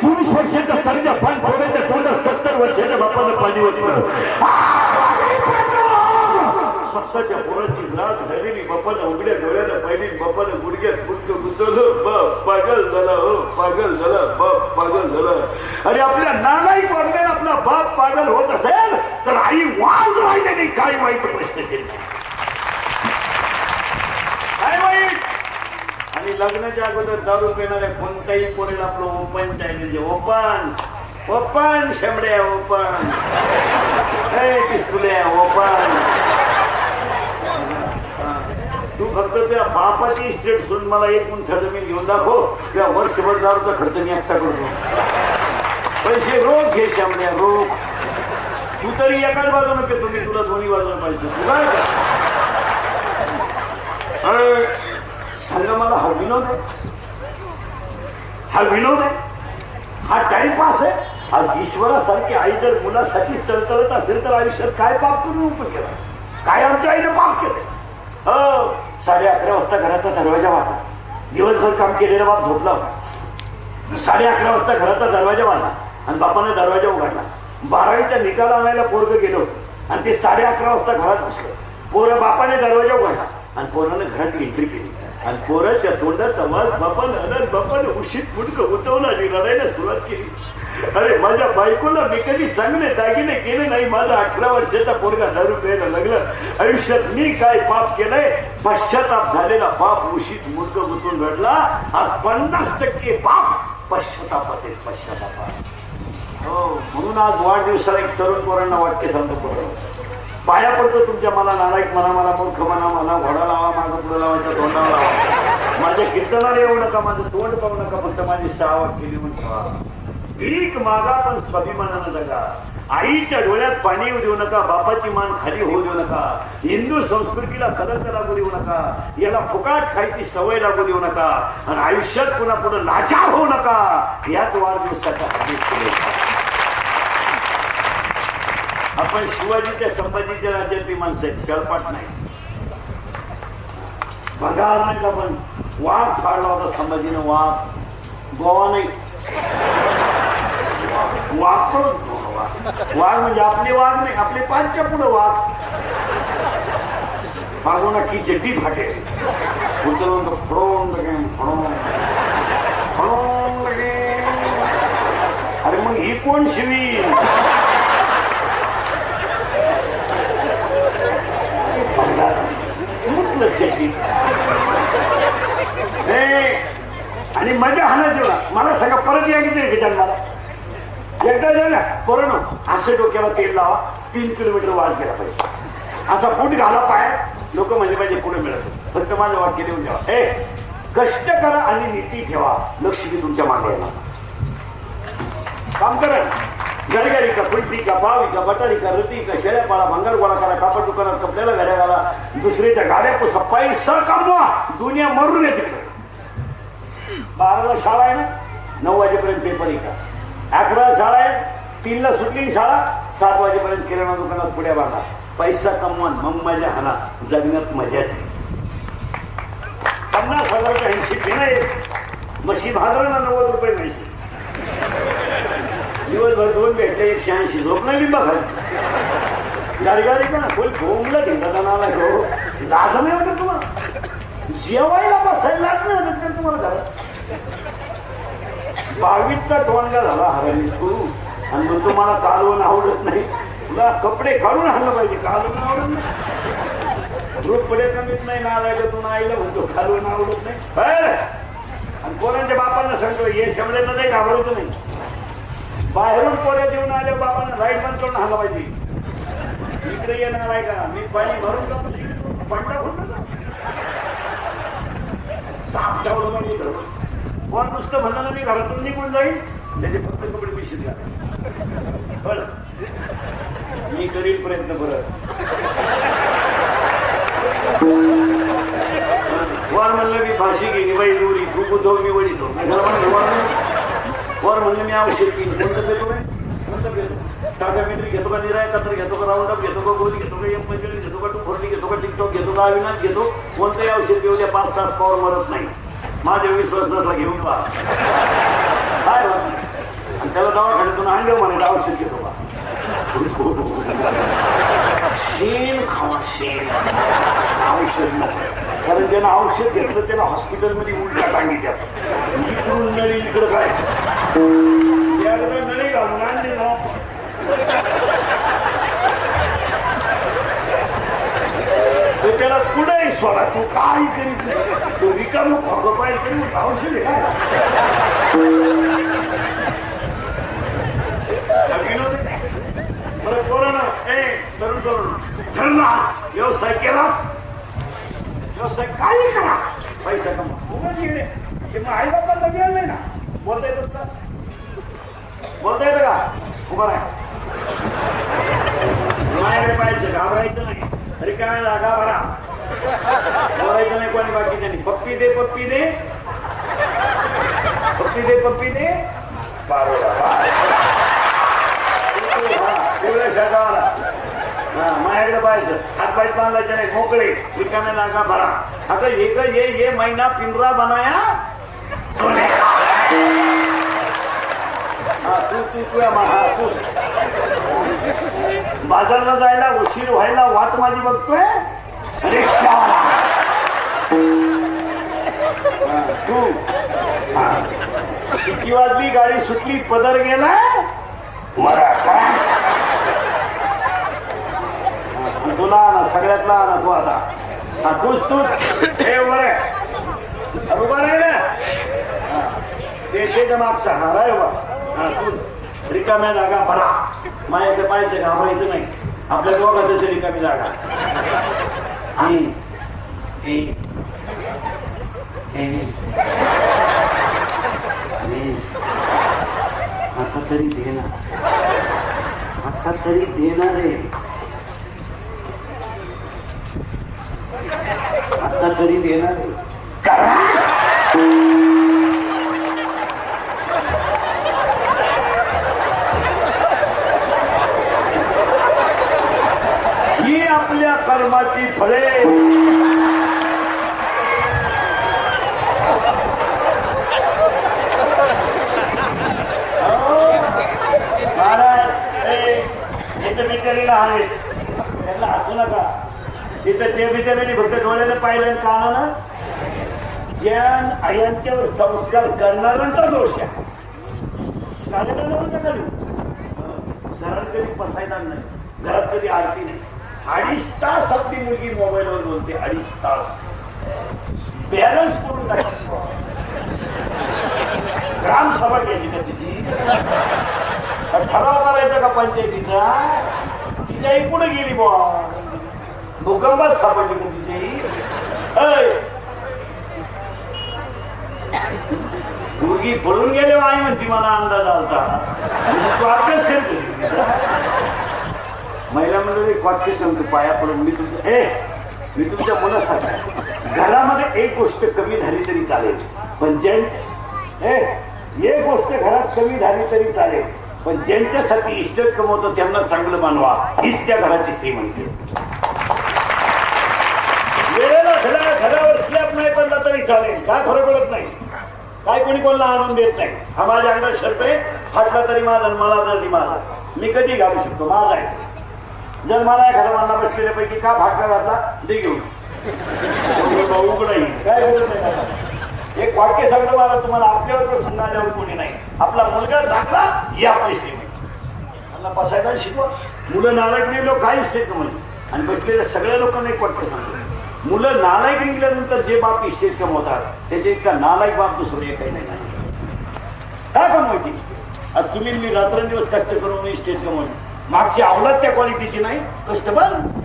24 वर्षाचा तरणा बाण पोराच्या तोंडात 70 वर्षाच्या बापानं पाणी ओतलं. स्वतःच्या पोराची राग झालेली बापानं उघड्या डोळ्यानं पाहिली. बापानं गुडघ्यात गुडघं गुंतवलं. बाप पागल झाला हो पागल झाला बाप पागल झाला. आणि आपल्या नालायक वर्गाने आपला बाप पागल होत असेल तर आई वाज राहिले नाही. काय वाईट प्रश्न असेल काय वाईट. आणि लग्नाच्या अगोदर दारू पिणाऱ्या कोणत्याही पोरीला आपलं ओपन चॅलेंज ओपन ओपन शेमड्या ओपन पिस्तुल्या ओपन. तू फक्त त्या बापाची इस्टेट सोडून मला 1 गुंठा जमीन घेऊन दाखव. त्या वर्षभर दारूचा खर्च मी एकटा करतो. पैसे रोख घे शेमड्या रोख. तू तरी एकाच बाजूने पेतो मी तुला दोन्ही बाजूने पाहिजे. तुला सांगा मला हा विनोद आहे? हा विनोद आहे? हा टाइमपास आहे? आज ईश्वरासारखी आई जर मुलासाठी तळतळत असेल तर आयुष्यात काय पाप करून उपयोग केला? काय आमच्या आईनं पाप केलं? 11:30 वाजता घराचा दरवाजा वाजला. दिवसभर काम केलेला बाप झोपला होता. 11:30 वाजता घराचा दरवाजा वाजला आणि बापाने दरवाजा उघडला. 12वीचा निकाल आणायला पोरग गेलो होतं आणि ते 11:30 वाजता घरात बसलं. बापाने दरवाजा उघडला आणि पोरानं घरात एंट्री केली आणि पोराच्या तोंडाचा वास बापानं उशीत मुडकं उतवलं आणि रडायला सुरुवात केली. अरे माझ्या बायकोला मी कधी चांगले दागिने केले नाही. माझा 18 वर्षाचा पोरगा दारू प्यायला लागलं. आयुष्यात मी काय पाप केलंय? पश्चाताप झालेला पाप उशीत मुडकं गुतून रडला. आज 50% पाप पश्चातापात आहे. पश्चातापात हो. म्हणून आज वाढदिवसाला एक तरुण पोरांना वाक्य सांगतो. पोरांना पाया पडतो तुमच्या. मला नालायक म्हणा, मला मूर्ख म्हणा, मला घोडा लावा, माझं पुढे लावायचं तोंडाला लावा. माझ्या कीर्तनाला येऊ नका, माझं तोंड पाहू नका. फक्त माझी 6 वाक्य लिहून ठेवा. भीक मागा पण स्वाभिमानानं जगा. आईच्या डोळ्यात पाणी येऊ देऊ नका. बापाची मान खाली होऊ देऊ नका. हिंदू संस्कृतीला कलंक लागू देऊ नका. याला फुकाट खायची सवय लागू देऊ नका. आणि आयुष्यात पुन्हा पुढे लाचार होऊ नका. याच वाढदिवसाचा आपण शिवाजीच्या संभाजीच्या राज्यातली माणसं आहेत. शळपाट नाही, भंगार नाही. आपण वाघ फाडला होता संभाजीनं. वाघ गोवा नाही, वाघ वाघ म्हणजे आपले वाघ नाही. आपले 5च्या पुढे वाघ. मागून की चड्डी फाटे उचलून तर फडवून अरे मग ही कोण शिवी? आणि मजा हाना जेवला. मला सांगा परत या किती जन्माला? एकदा झाला कोरोना. असं डोक्याला तेल लावा. 3 किलोमीटर वाज गेला पाहिजे. असा फूट घाला पायात. लोक म्हणजे पाहिजे पुढे मिळत. फक्त माझं वाक्य देऊन ठेवा. कष्ट करा आणि नीती ठेवा. लक्ष्मी तुमच्या मागे येणार. काम करा. गरगरी का, फुलटी का, पावी का, बटारी का, रती का, शेळ्या पाळा, भंगार गोळा करा, कापड दुकानात कपड्याला गाड्या घाला, दुसरीच्या गाड्या पुसा, पैसा कमवा. दुनिया मरू दे तिकडे. 12ला शाळा आहे ना, 9 वाजेपर्यंत पेपर आहे का. 11 शाळा आहे, 3ला सुटली शाळा, 7 वाजेपर्यंत किराणा दुकानात पुढ्या बांधा. पैसा कमवा, मग मजा हाना. जगण्यात मजाच आहे. 50,000 80 घेणं. म्हशी भाजरांना 90 रुपये म्हशी. दिवसभर 2 भेटले 180. झोप नाही लिंबा खाली. गाडी का ना कोण भोंगला ढिंगाला घेऊ. लाज नाही वाटत तुम्हाला? जेवायला बसायला लाज नाही वाटत का तुम्हाला घरात? 22चा टोनगा झाला हरामी तू. आणि मग तुम्हाला कालवण आवडत नाही. तुला कपडे काढून आणलं पाहिजे. कालवण आवडत नाही. रुपडे कमीत नाही नालाय का. तू आईला म्हणतो कालवण आवडत नाही. आणि पोरांच्या बापांना सांगतो हे शेमड्यांना नाही घाबरायचं नाही. बाहेरून पोऱ्या जेवण आल्या बापांना लाईट बंद करून आणलं पाहिजे. इकडे येणार आहे का? मी पाणी भरून का पडला फुटला साफ ठेवलं पाहिजे धरून. कोण नुसतं म्हणलं मी घरातून निघून जाईल. त्याचे फक्त कपडे पिशवीत घाला. बरं मी करील प्रयत्न. परत वर म्हणलं मी फाशी घेईन बाई दोरी. तू बुधव मी वडीतो. वर म्हणलं मी औषध घेईन. कोणतं पेतो काय? कोणतं पेतो? टाटा मेट्री घेतो का, निराय कात्र घेतो का, राऊंड अप घेतो का, गोली घेतो का, M45 घेतो का, 240 घेतो का, टिकटॉक घेतो का, अविनाश घेतो? कोणतंही औषध घेऊ द्या. 5 तास पावर मरत नाही. माझ्या विश्वास नसला घेऊन पहा. काय आणि त्याला दवाखान्यातून आणलं म्हणे औषध घेतो का? शेण खावा शेण. औषध नको. कारण ज्यांना औषध घेतलं त्याला हॉस्पिटलमध्ये उलटा सांगितलं. इकडून नळी इकडं काय नळी घालून आणली ना. त्याला कुठेही सोडा. तू काही करीत नाही. तो रिकाम खोकं पाहिजे तरी औषध आहे. करून ठरला व्यवसाय केलाच व्यवसाय काही करा पैसा कमा आई बापाचा वेळ नाही ना बोलता येत का बोलता येतं का उभा राहा माझ्याकडे पाहायचं घाबरायचं नाही रिकाम्या जागा भरा बोलायचं नाही कोणी बाकी त्यांनी पप्पी दे पप्पी दे पप्पी दे पप्पी दे माझ्याकडे पाहायचं हातपाय बांधायचं नाही मोकळे रिकाम्या जागा भरा आता ये महिना पिंजरा बनाया सोने तू बाजारला जायला उशीर व्हायला वाट माझी बघतोय रिक्षा तू शिट्टी वाजली गाडी सुटली पदर गेला मरा तुला ना सगळ्यातला ना तू आता तूच हे उभं उभा राही ना ते मागचा हा राय उभा तूच रिकाम्या जागा भरा माझ्याकडे पाहायचं घाबरायचं नाही आपल्या दोघांच रिकामी जागा आणि आता तरी देणार रे आता तरी देणार रे ही आपल्या कर्माची फळे बिचारीला आहे त्यांना हसू नका तिथं ते बिचारीने फक्त डोळ्यानं पाहिलं आणि कानानं ज्या आयांच्यावर संस्कार करणाऱ्यांचा दोष आहे घरात कधी बसायला नाही घरात कधी आरती नाही 2.5 तास आपली मुलगी मोबाईलवर बोलते 2.5 तास बॅलन्स करून टाकतो ग्रामसभा केली का तिची ठराव करायचा का पंचायतीचा तिच्या आई पुढे गेली बुवा भूकंपात सापडली का तिची मुलगी पळून गेले आई म्हणती मला अंदाज आलता तू अभ्यास करतो महिला मंडळी एक वाक्य सांगतो पाया पडून मी तुमच्या मुलासाठी घरामध्ये एक गोष्ट कमी झाली तरी चालेल पण एक गोष्ट घरात कमी झाली तरी चालेल पण ज्यांच्यासाठी इस्टेट कमवतो त्यांना चांगलं मानवा हीच त्या घराची श्रीमंती वेळेला घरावर स्लॅब नाही पडला तरी चालेल काय फरक पडत नाही काय कोणी कोणाला आणून देत नाही हा माझ्या अंगात शर्ट आहे फाटला तरी माझा मला तरी माझा मी कधी घालू शकतो माझा आहे जर मला एखादा मला बसलेल्यापैकी का फाटका घातला दे घेऊन काय बोलत नाही एक वाक्य सांगतो मला तुम्हाला आपल्यावर सांगायला कोणी नाही आपला मुलगा चांगला या पैसे मला बसायला शिकवा मुलं नालायक नाही लोक काही इस्टेट कमवली आणि बसलेल्या सगळ्या लोकांना एक वाक्य सांगतो मुलं नालायक निघल्यानंतर जे बाप इस्टेट कमवतात त्याच्या इतका नालायक बाप दुसरं काही नाही काय कमवायची आज तुम्ही मी रात्रंदिवस कष्ट करून इस्टेट कमवली मागची आवडत त्या क्वालिटीची नाही कष्ट बंद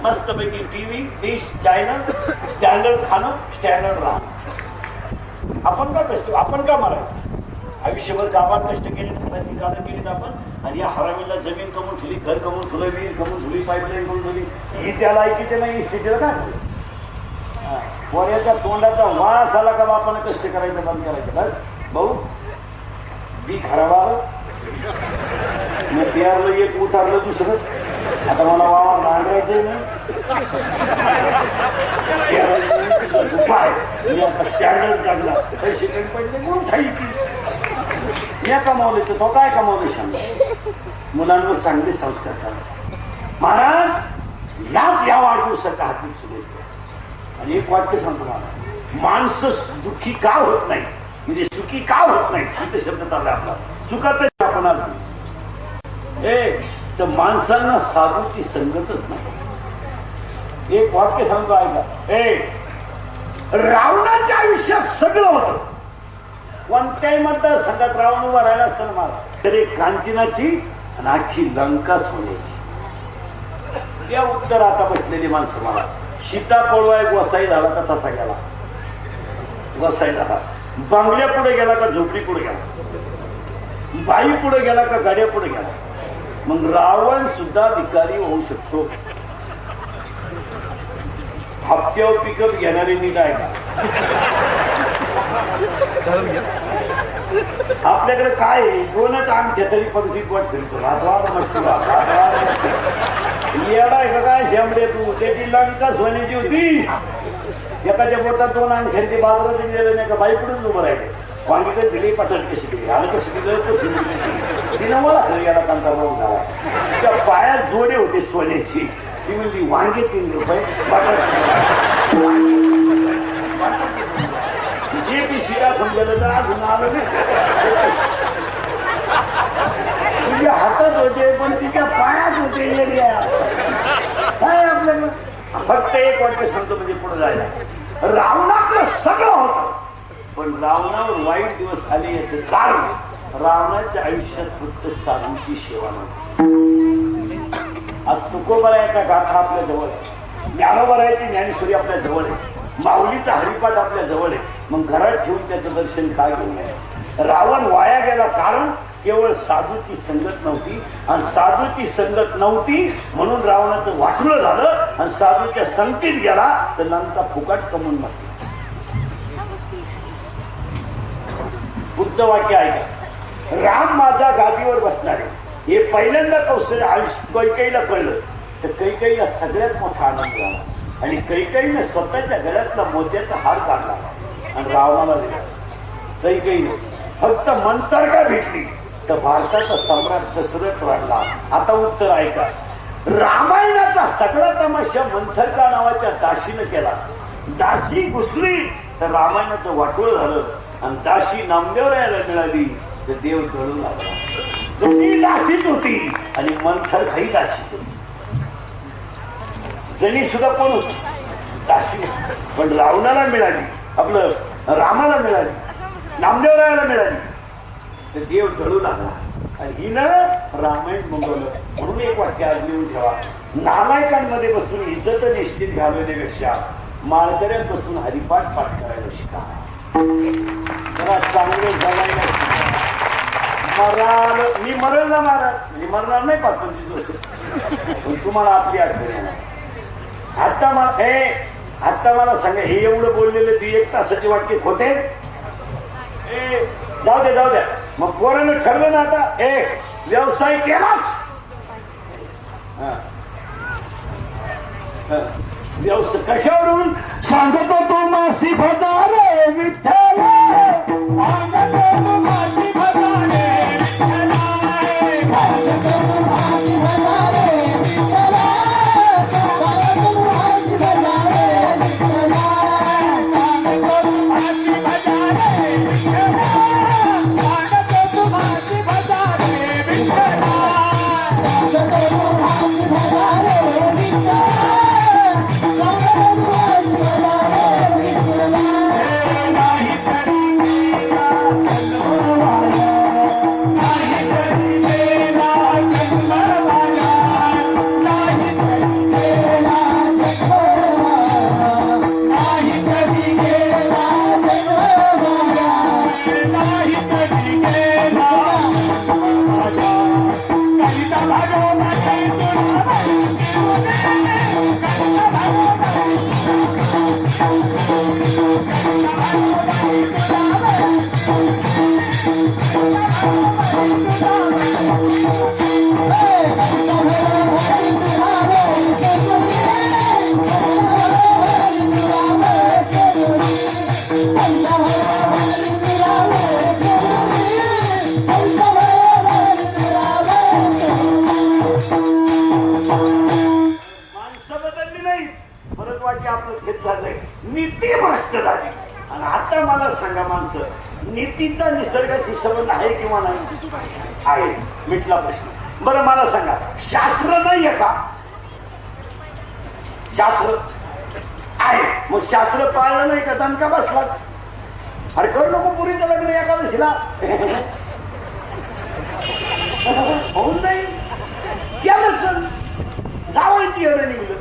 मस्त पैकी टीव्ही डिश चॅनल स्टँडर्ड खाणं स्टँडर्ड राहणं आपण का कष्ट आपण का मारायचं आयुष्यभर कामात कष्ट केले घराची कामं केलीत आपण आणि या हरामीला जमीन कमवून ठेवली घर कमवून ठेवलं विहीर कमवून ठेवली पाईपलाईन कमवून ठेवली ही त्याला ऐकीचे नाही इस्टेटीला काय पोऱ्याच्या तोंडाचा वास आला का बापानं कष्ट करायचं बंद करायचं बस भाऊ बी खराब आलं मग तयारलं एक उतारलं दुसरं आता मला वावर नांगरायचंय नाही स्टँडर्ड लागला पैसे कमी पडले म्हणून खायची या कमावले तर तो काय कमावले सांग मुलांवर चांगले संस्कार करा महाराज या वाढदिवसाच्या हाती शुभेच्छा आणि एक वाक्य सांगतो मला माणसं दुःखी का होत नाही म्हणजे सुखी का होत नाही इथे शब्द चालला आपला सुखात आपण आज तर माणसांना साधूची संगतच नाही एक वाक्य सांगतो ऐका रावणाच्या आयुष्यात सगळं होतं कोणत्याही मतदारसंघात रावण उभा राहिला असताना मला तरी कांचनाची आणि अख्खी लंका सोन्याची. त्या उत्तर आता बसलेली माणसं मला सीता पळवाय गोसाई झाला का तसा गेला, गोसाई झाला. बांगल्या पुढे गेला का झोपडी पुढे गेला, बाई पुढे गेला का गाड्या पुढे गेला. मग रावण सुद्धा भिकारी होऊ शकतो. हप्त्यावर पिकअप घेणारे नीट आहे का? आपल्याकडे काय आहे, दोनच अंगठ्या तरी पंक्ती पोट फिरतो. येडा आहे का काय शेंबडे तू? त्याची लंका सोन्याची होती. एकाच्या बोटात दोन अंगठ्यांची बाजारात गेले नाही का, बाई पुढेच उभं राहिले. वांगी कधी दिली, पटण कशी दिली, आलं कसं दिलं, तिनं मला खरं याला कांता म्हणून झाला. तिच्या पायात जोडे होते सोन्याची. ती म्हणली वांगे 3 रुपये, जे पी शिरा समजलं तर अजून आलं नाही. तुझ्या हातात होते पण तिच्या पायात होते. काय आपल्याला फक्त एक वाक्य सांगतो म्हणजे पुढे जायला. रावणाकडे सगळं होतं पण रावणावर वाईट दिवस आले याचं कारण रावणाच्या आयुष्यात फक्त साधूची सेवा नव्हती. आज तुकोबरायाचा गाथा आपल्या जवळ आहे, ज्ञानोबरायाची ज्ञानेश्वरी आपल्या जवळ आहे, माऊलीचा हरिपाठ आपल्या जवळ आहे. मग घरात ठेवून त्याचं दर्शन काय घेऊन आहे? रावण वाया गेला कारण केवळ साधूची संगत नव्हती, आणि साधूची संगत नव्हती म्हणून रावणाचं वाटलं झालं, आणि साधूच्या संगतीत गेला तर लंका फुकट कमवून बसली. पुढचं वाक्य ऐका. राम माझा गादीवर बसणार आहे हे पहिल्यांदा कौशल्य कैकेयीला कळलं तर कैकेयीला सगळ्यात मोठा आनंद झाला, आणि कैकेयीने स्वतःच्या गळ्यातला मोत्याचा हार काढला आणि रावणाला दिला. कैकेयीने फक्त मंतरका भेटली तर भारताचा सम्राट दशरथ वाढला. आता उत्तर ऐका. रामायणाचा सगळा तमाशा मंथरका नावाच्या दाशीनं केला. दाशी घुसली तर रामायणाचं वाटोळ झालं, आणि दाशी नामदेवरायाला मिळाली तर देव जळू लागला. जणी दाशीच होती आणि मंथर काही दाशीच होती. जणी सुद्धा कोण होती? दाशी. पण रावणाला मिळाली, आपलं रामाला मिळाली, नामदेवरायाला मिळाली तर देव जळू लागला. आणि हिनं रामायण मंगवलं. म्हणून एक वाक्य आज लिहून ठेवा. नालायकांमध्ये बसून इज्जत निश्चित घालवण्यापेक्षा माळकऱ्यात बसून हरिपाठ पाठ करायला शिका. जरा चांगले जगायला शिका. मी मरेल ना महाराज, म्हणजे मरणार नाही 25 वर्ष, पण तुम्हाला आपली आठवण येणार. आता मला सांगा, हे एवढं बोललेलं ती 1 तासाचे वाक्य खोटे? जाऊ द्या. मग पोरानं ठरलं ना आता व्यवसाय केलाच. व्यवसाय कशावरून सांगतो तू मासी भजारे विठ्ठल, सांगतो तू मासी भजारे नीतीचा निसर्गाची संबंध आहे किंवा नाही? आहेच. मिटला प्रश्न. बरं मला सांगा, शास्त्र नाहीये का? शास्त्र आहे. मग शास्त्र पाळलं नाही का दणका बसलाच. अरे करू नको पुरीचं लग्न एकादशीला होऊन जाईल. केलं चल जावायची एवढं निघलं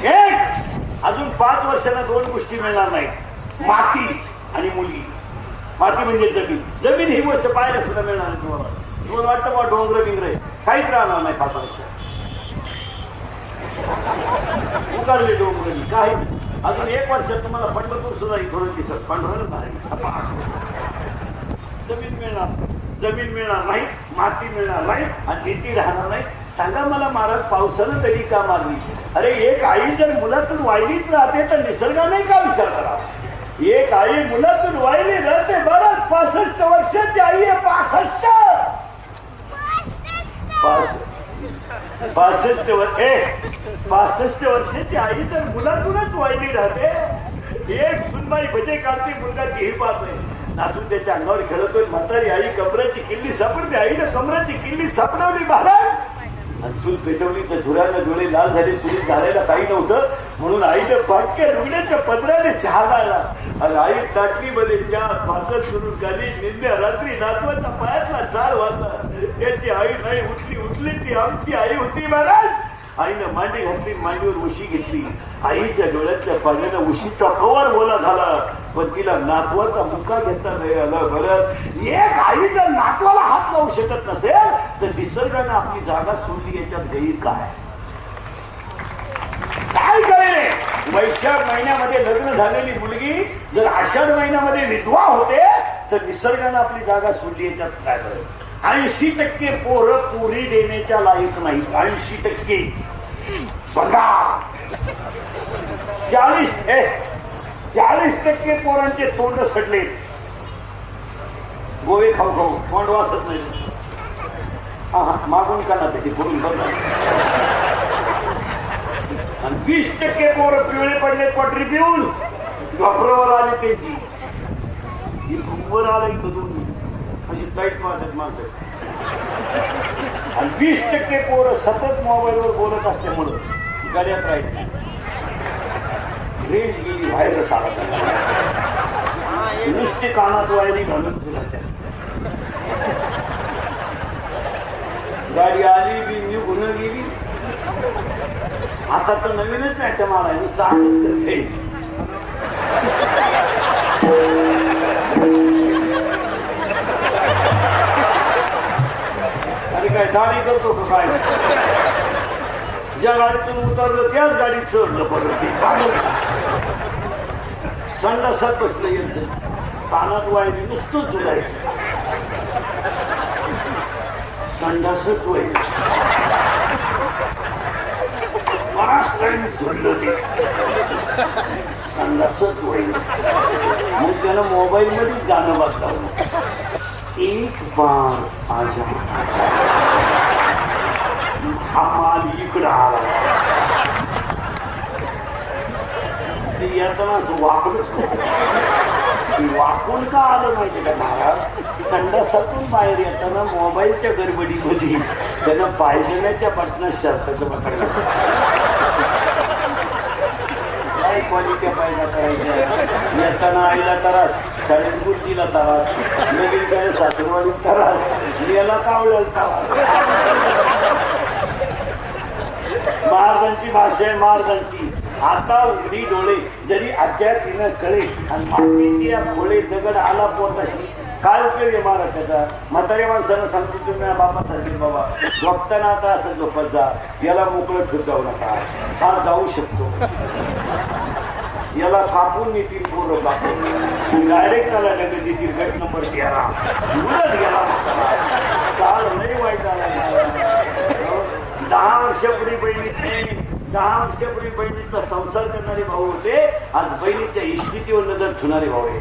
एक अजून 5 वर्षांना 2 गोष्टी मिळणार नाही, माती आणि मुलगी. माती म्हणजे जमीन. जमीन ही गोष्ट पाहायला सुद्धा मिळणार नाही तुम्हाला वाटतं बा डोंगर बिंगर काहीच राहणार नाही 5 वर्ष. उकारले डोंगर काही अजून 1 वर्षात तुम्हाला पंढरपूर सुद्धा इथून दिसत. पंढरपूर भारी सपाट जमीन मिळणार नाही, माती मिळणार नाही आणि नीती राहणार नाही. सांगा मला महाराज पावसानं तरी का मारली? अरे एक आई जर मुलातून वाहिलीच राहते तर निसर्गाने का विचार करा? एक आई मुलातून वाहिली राहते बरं. 65 वर्षाची आई आहे. 65 वर्षाची आई जर मुलातूनच वाहिली राहते. एक सुनबाई भजे काढते, मुलगा टीव्ही पाहतोय, नातू त्याच्या अंगावर खेळतोय. म्हातारी आई कमराची किल्ली सापडते. आईनं कमराची किल्ली सापडवली महाराज आणि चूल पेटवली तर धुरानं डोळे लाल झाले. चुलीत घालायला काही नव्हतं म्हणून आईनं पाटक्या रुगण्याच्या पदराने चहा गाळला आणि आई ताटलीमध्ये चहा भाकर सुरून खाली. निंद्या रात्री नातवाच्या पायातला झाड वाजला. त्याची आई नाही उठली ती आमची आई होती महाराज. आईनं मांडी घातली, मांडीवर उशी घेतली. आईच्या डोळ्यातल्या पाण्यानं उशीचा कवर बोला झाला पण तिला नातवाचा मुका घेता नाही आला. बरं एक आई जर नातवाला हात लावू शकत नसेल तर निसर्गानं आपली जागा सोडली. याच्यात गैर काय कळले? वैशाख महिन्यामध्ये लग्न झालेली मुलगी जर आषाढ महिन्यामध्ये विधवा होते तर निसर्गानं आपली जागा सोडली. याच्यात काय कळलं? 80% पोरं पुरी देण्याच्या लायक नाही. 80% बघा 40% पोरांचे तोंड सडले. गोवे खाऊ तोंड वासत नाही. मागून का ना ते पुरून बघा. आणि 20% पोरं पिवळे पडले पटरी पिऊन डॉक्टरवर आली त्यांची वर आला इथं दोन अशी टाईट मारतात माणसं. आणि 20% पोरं सतत मोबाईलवर बोलत असल्यामुळं गाड्यात राहील. रेंज गेली, व्हायरस आला. नुसते कानात वायरी घालून फिरत. गाडी आली बी निघून गेली. आता तर नवीनच ऍटम आलाय, नुसतं असंच करते. अरे काय दाढी करतो का काय? ज्या गाडीतून उतरलं त्याच गाडीत चढलं. परत संडासात बसलं यायचं, कानात वायरी नुसतं झुलायचं. संडासच व्हायचं. बराच टाइम झुललं ते संडासच व्हायचं. मग त्यानं मोबाईल मध्येच गाणं बघावलं. एक बार आजा आम्हाला इकडं आला. ते येताना असं वाकडच वाकून का आलं माहिती का महाराज? संडासातून बाहेर येताना मोबाईलच्या गडबडीमध्ये त्यानं पायजण्याच्या बटनात शर्टाचं पकडलं. काय क्वालिटी पायजा करायच्या? येताना आईला त्रास, शाळेत गुरुजीला त्रास, नवीन काय सासरवाडीत त्रास, याला कावळ्याला त्रास. महाराजांची भाषा आहे महाराजांची. आता उघडी डोळे जरी अद्याप तिनं कळे आणि मातीची या खोळे दगड आला पोटाशी काय उपयोग आहे महाराज त्याचा? म्हाताऱ्या माणसानं सांगतो तुम्ही बापासारखे बाबा झोपताना आता असं झोपत जा, याला मोकळं ठेवत जाऊ नका. हा जाऊ शकतो, याला कापून नेतील पोरं कापून डायरेक्ट त्याला लगेच देतील. गट नंबर 13 उलट गेला. काळ नाही वाईट आला. 10 वर्षापूर्वी बहिणीचे 10 वर्षापूर्वी बहिणीचा संसार करणारे भाऊ होते. आज बहिणीच्या इष्टितीवर नजर ठेवणारे भाऊ आहे.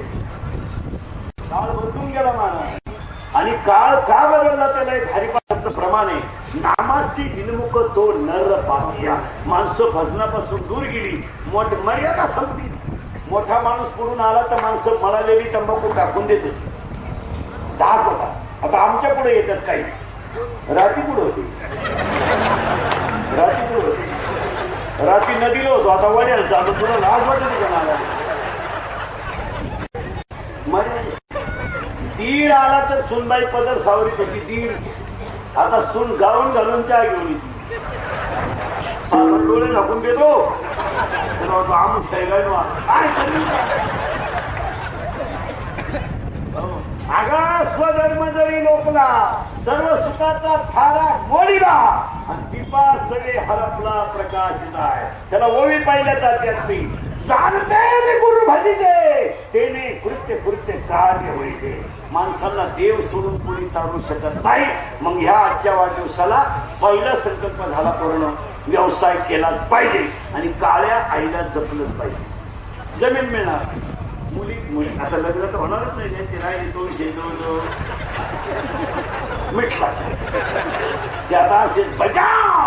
काळ बदलून गेला महाराज. आणि काळ का बदलला त्याला एक हरिपाठ प्रमाणे नामाची बिनमुख तो नर पापिया. माणसं भजनापासून दूर गेली, मर्यादा संपली. मोठा माणूस पुढून आला तर माणसं मळालेली तंबाखू टाकून देत होती. धाक होता. आता आमच्या पुढे येतात काही. राती पुढे होती, राती पुढे होती. रात्री नदीला होतो, आता वड्याला जातो. तुला लाज वाटत का मला? 1.5 दीड आला तर सुनबाई पदर सावरी त्याची दीड. आता सून गाऊन घालून चहा घेऊन येते. साखर डोळे झाकून देतो आमुष काय अगा स्वधर्म जरी लोकला सर्व सुखाचा थारा मोडीला आणि दीपा सगळे हरपला प्रकाशित आहे. त्याला ओवी पाहिल्या जात्यात ती जाणते गुरु भजीचे तेने कृत्य कृत्य कार्य व्हायचे. माणसाला देव सोडून कोणी तारू शकत नाही. मग ह्या आजच्या वाढदिवसाला पहिला संकल्प झाला पूर्ण व्यवसाय केलाच पाहिजे आणि काळ्या आईला जपलंच पाहिजे. जमीन मिळणार मुली मुली आता लग्न तर होणारच नाही. ते राहिले 200 मिटला ते आता असे बजाव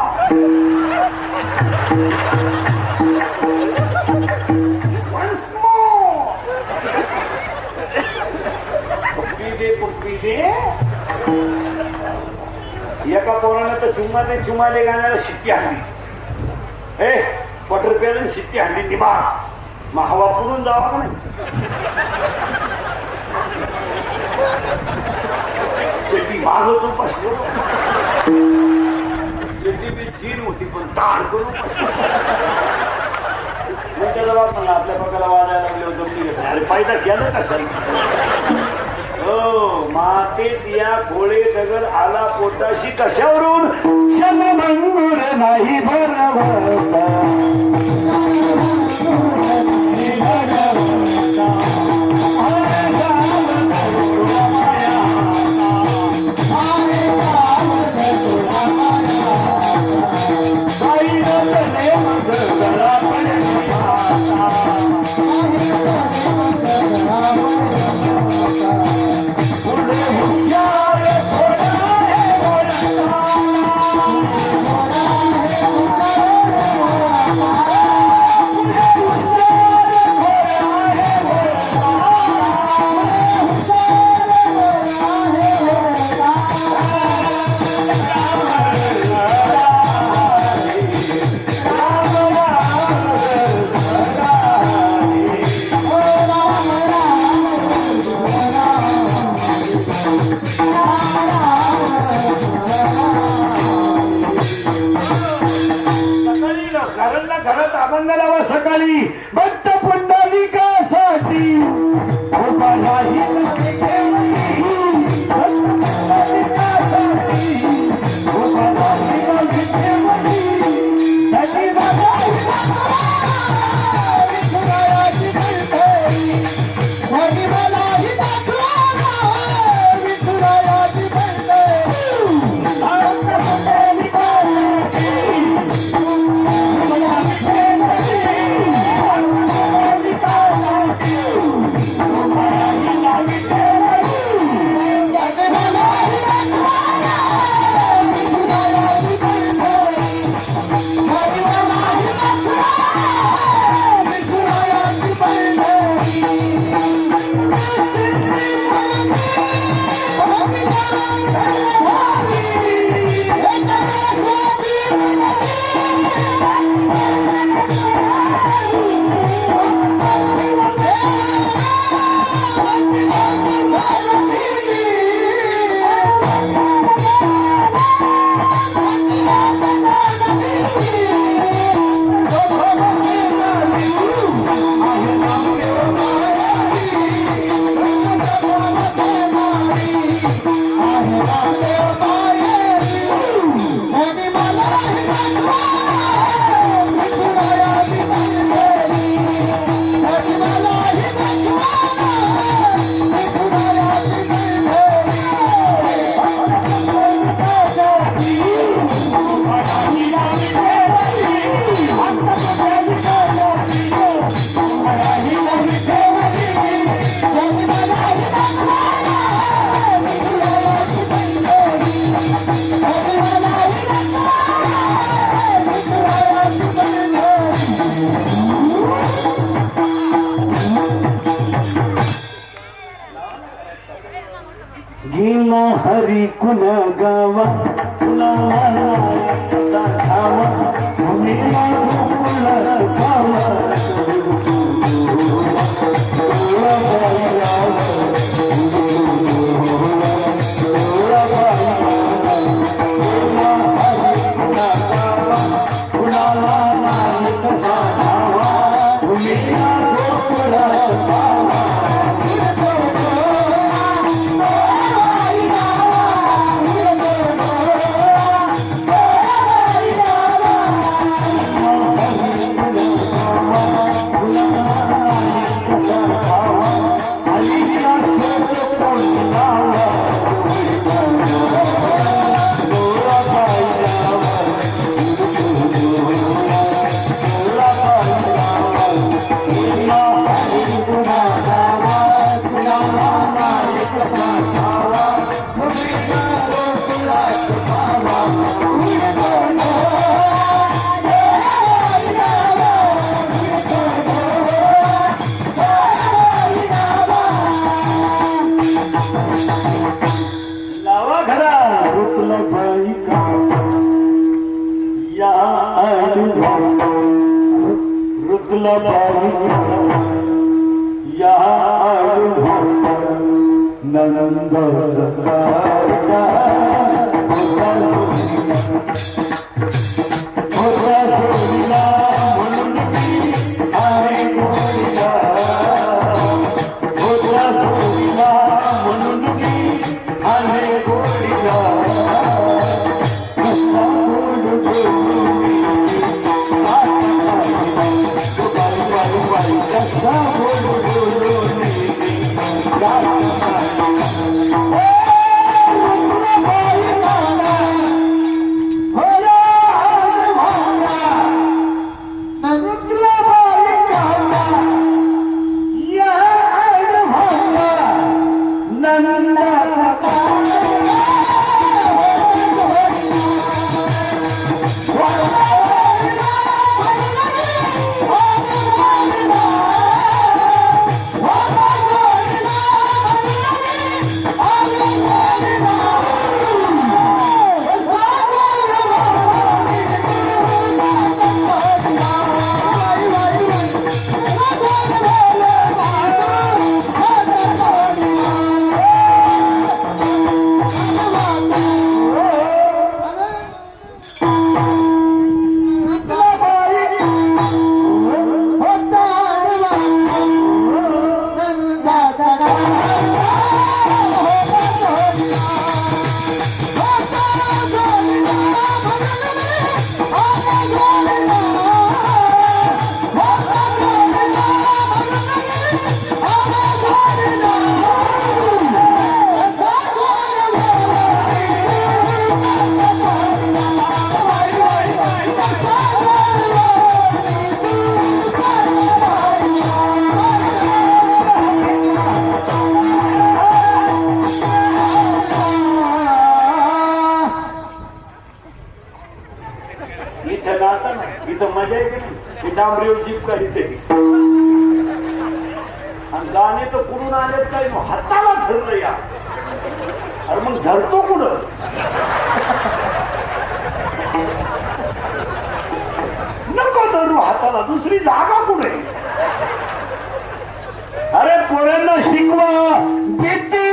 पप्पी दे. एका पोरानं तर चुम्मा दे गाण्याला शिट्टी आणली. ए क्वार्टर प्यायला शिट्टी आणली निभा मग हवा पुरून जावा का नाही. चेटी मागच उपासली चेटी बी चीन होती पण ताड करून त्याला वाटलं आपल्या पकाला वाजायला लागले जमली घेतली. अरे फायदा केला का सर. हो मातेच या गोळे दगड आला पोटाशी कशावरून शमभंगुर नाही भरवसा. घरात अभंग लावा सकाळी भक्त पुंडलिकासाठी उभा राहील हरी कुणा गावा लावा घरा रुतला बाई का या रुतला बाई या नंद इथं मजा आहे की नाही डांबरीवर जीप काढते आणि गाणे तर कुठून आलेत काय हाताला धरलं या अरे मग धरतो कुठं नको धरू हाताला दुसरी जागा कुठे अरे पोरांना शिकवा भीती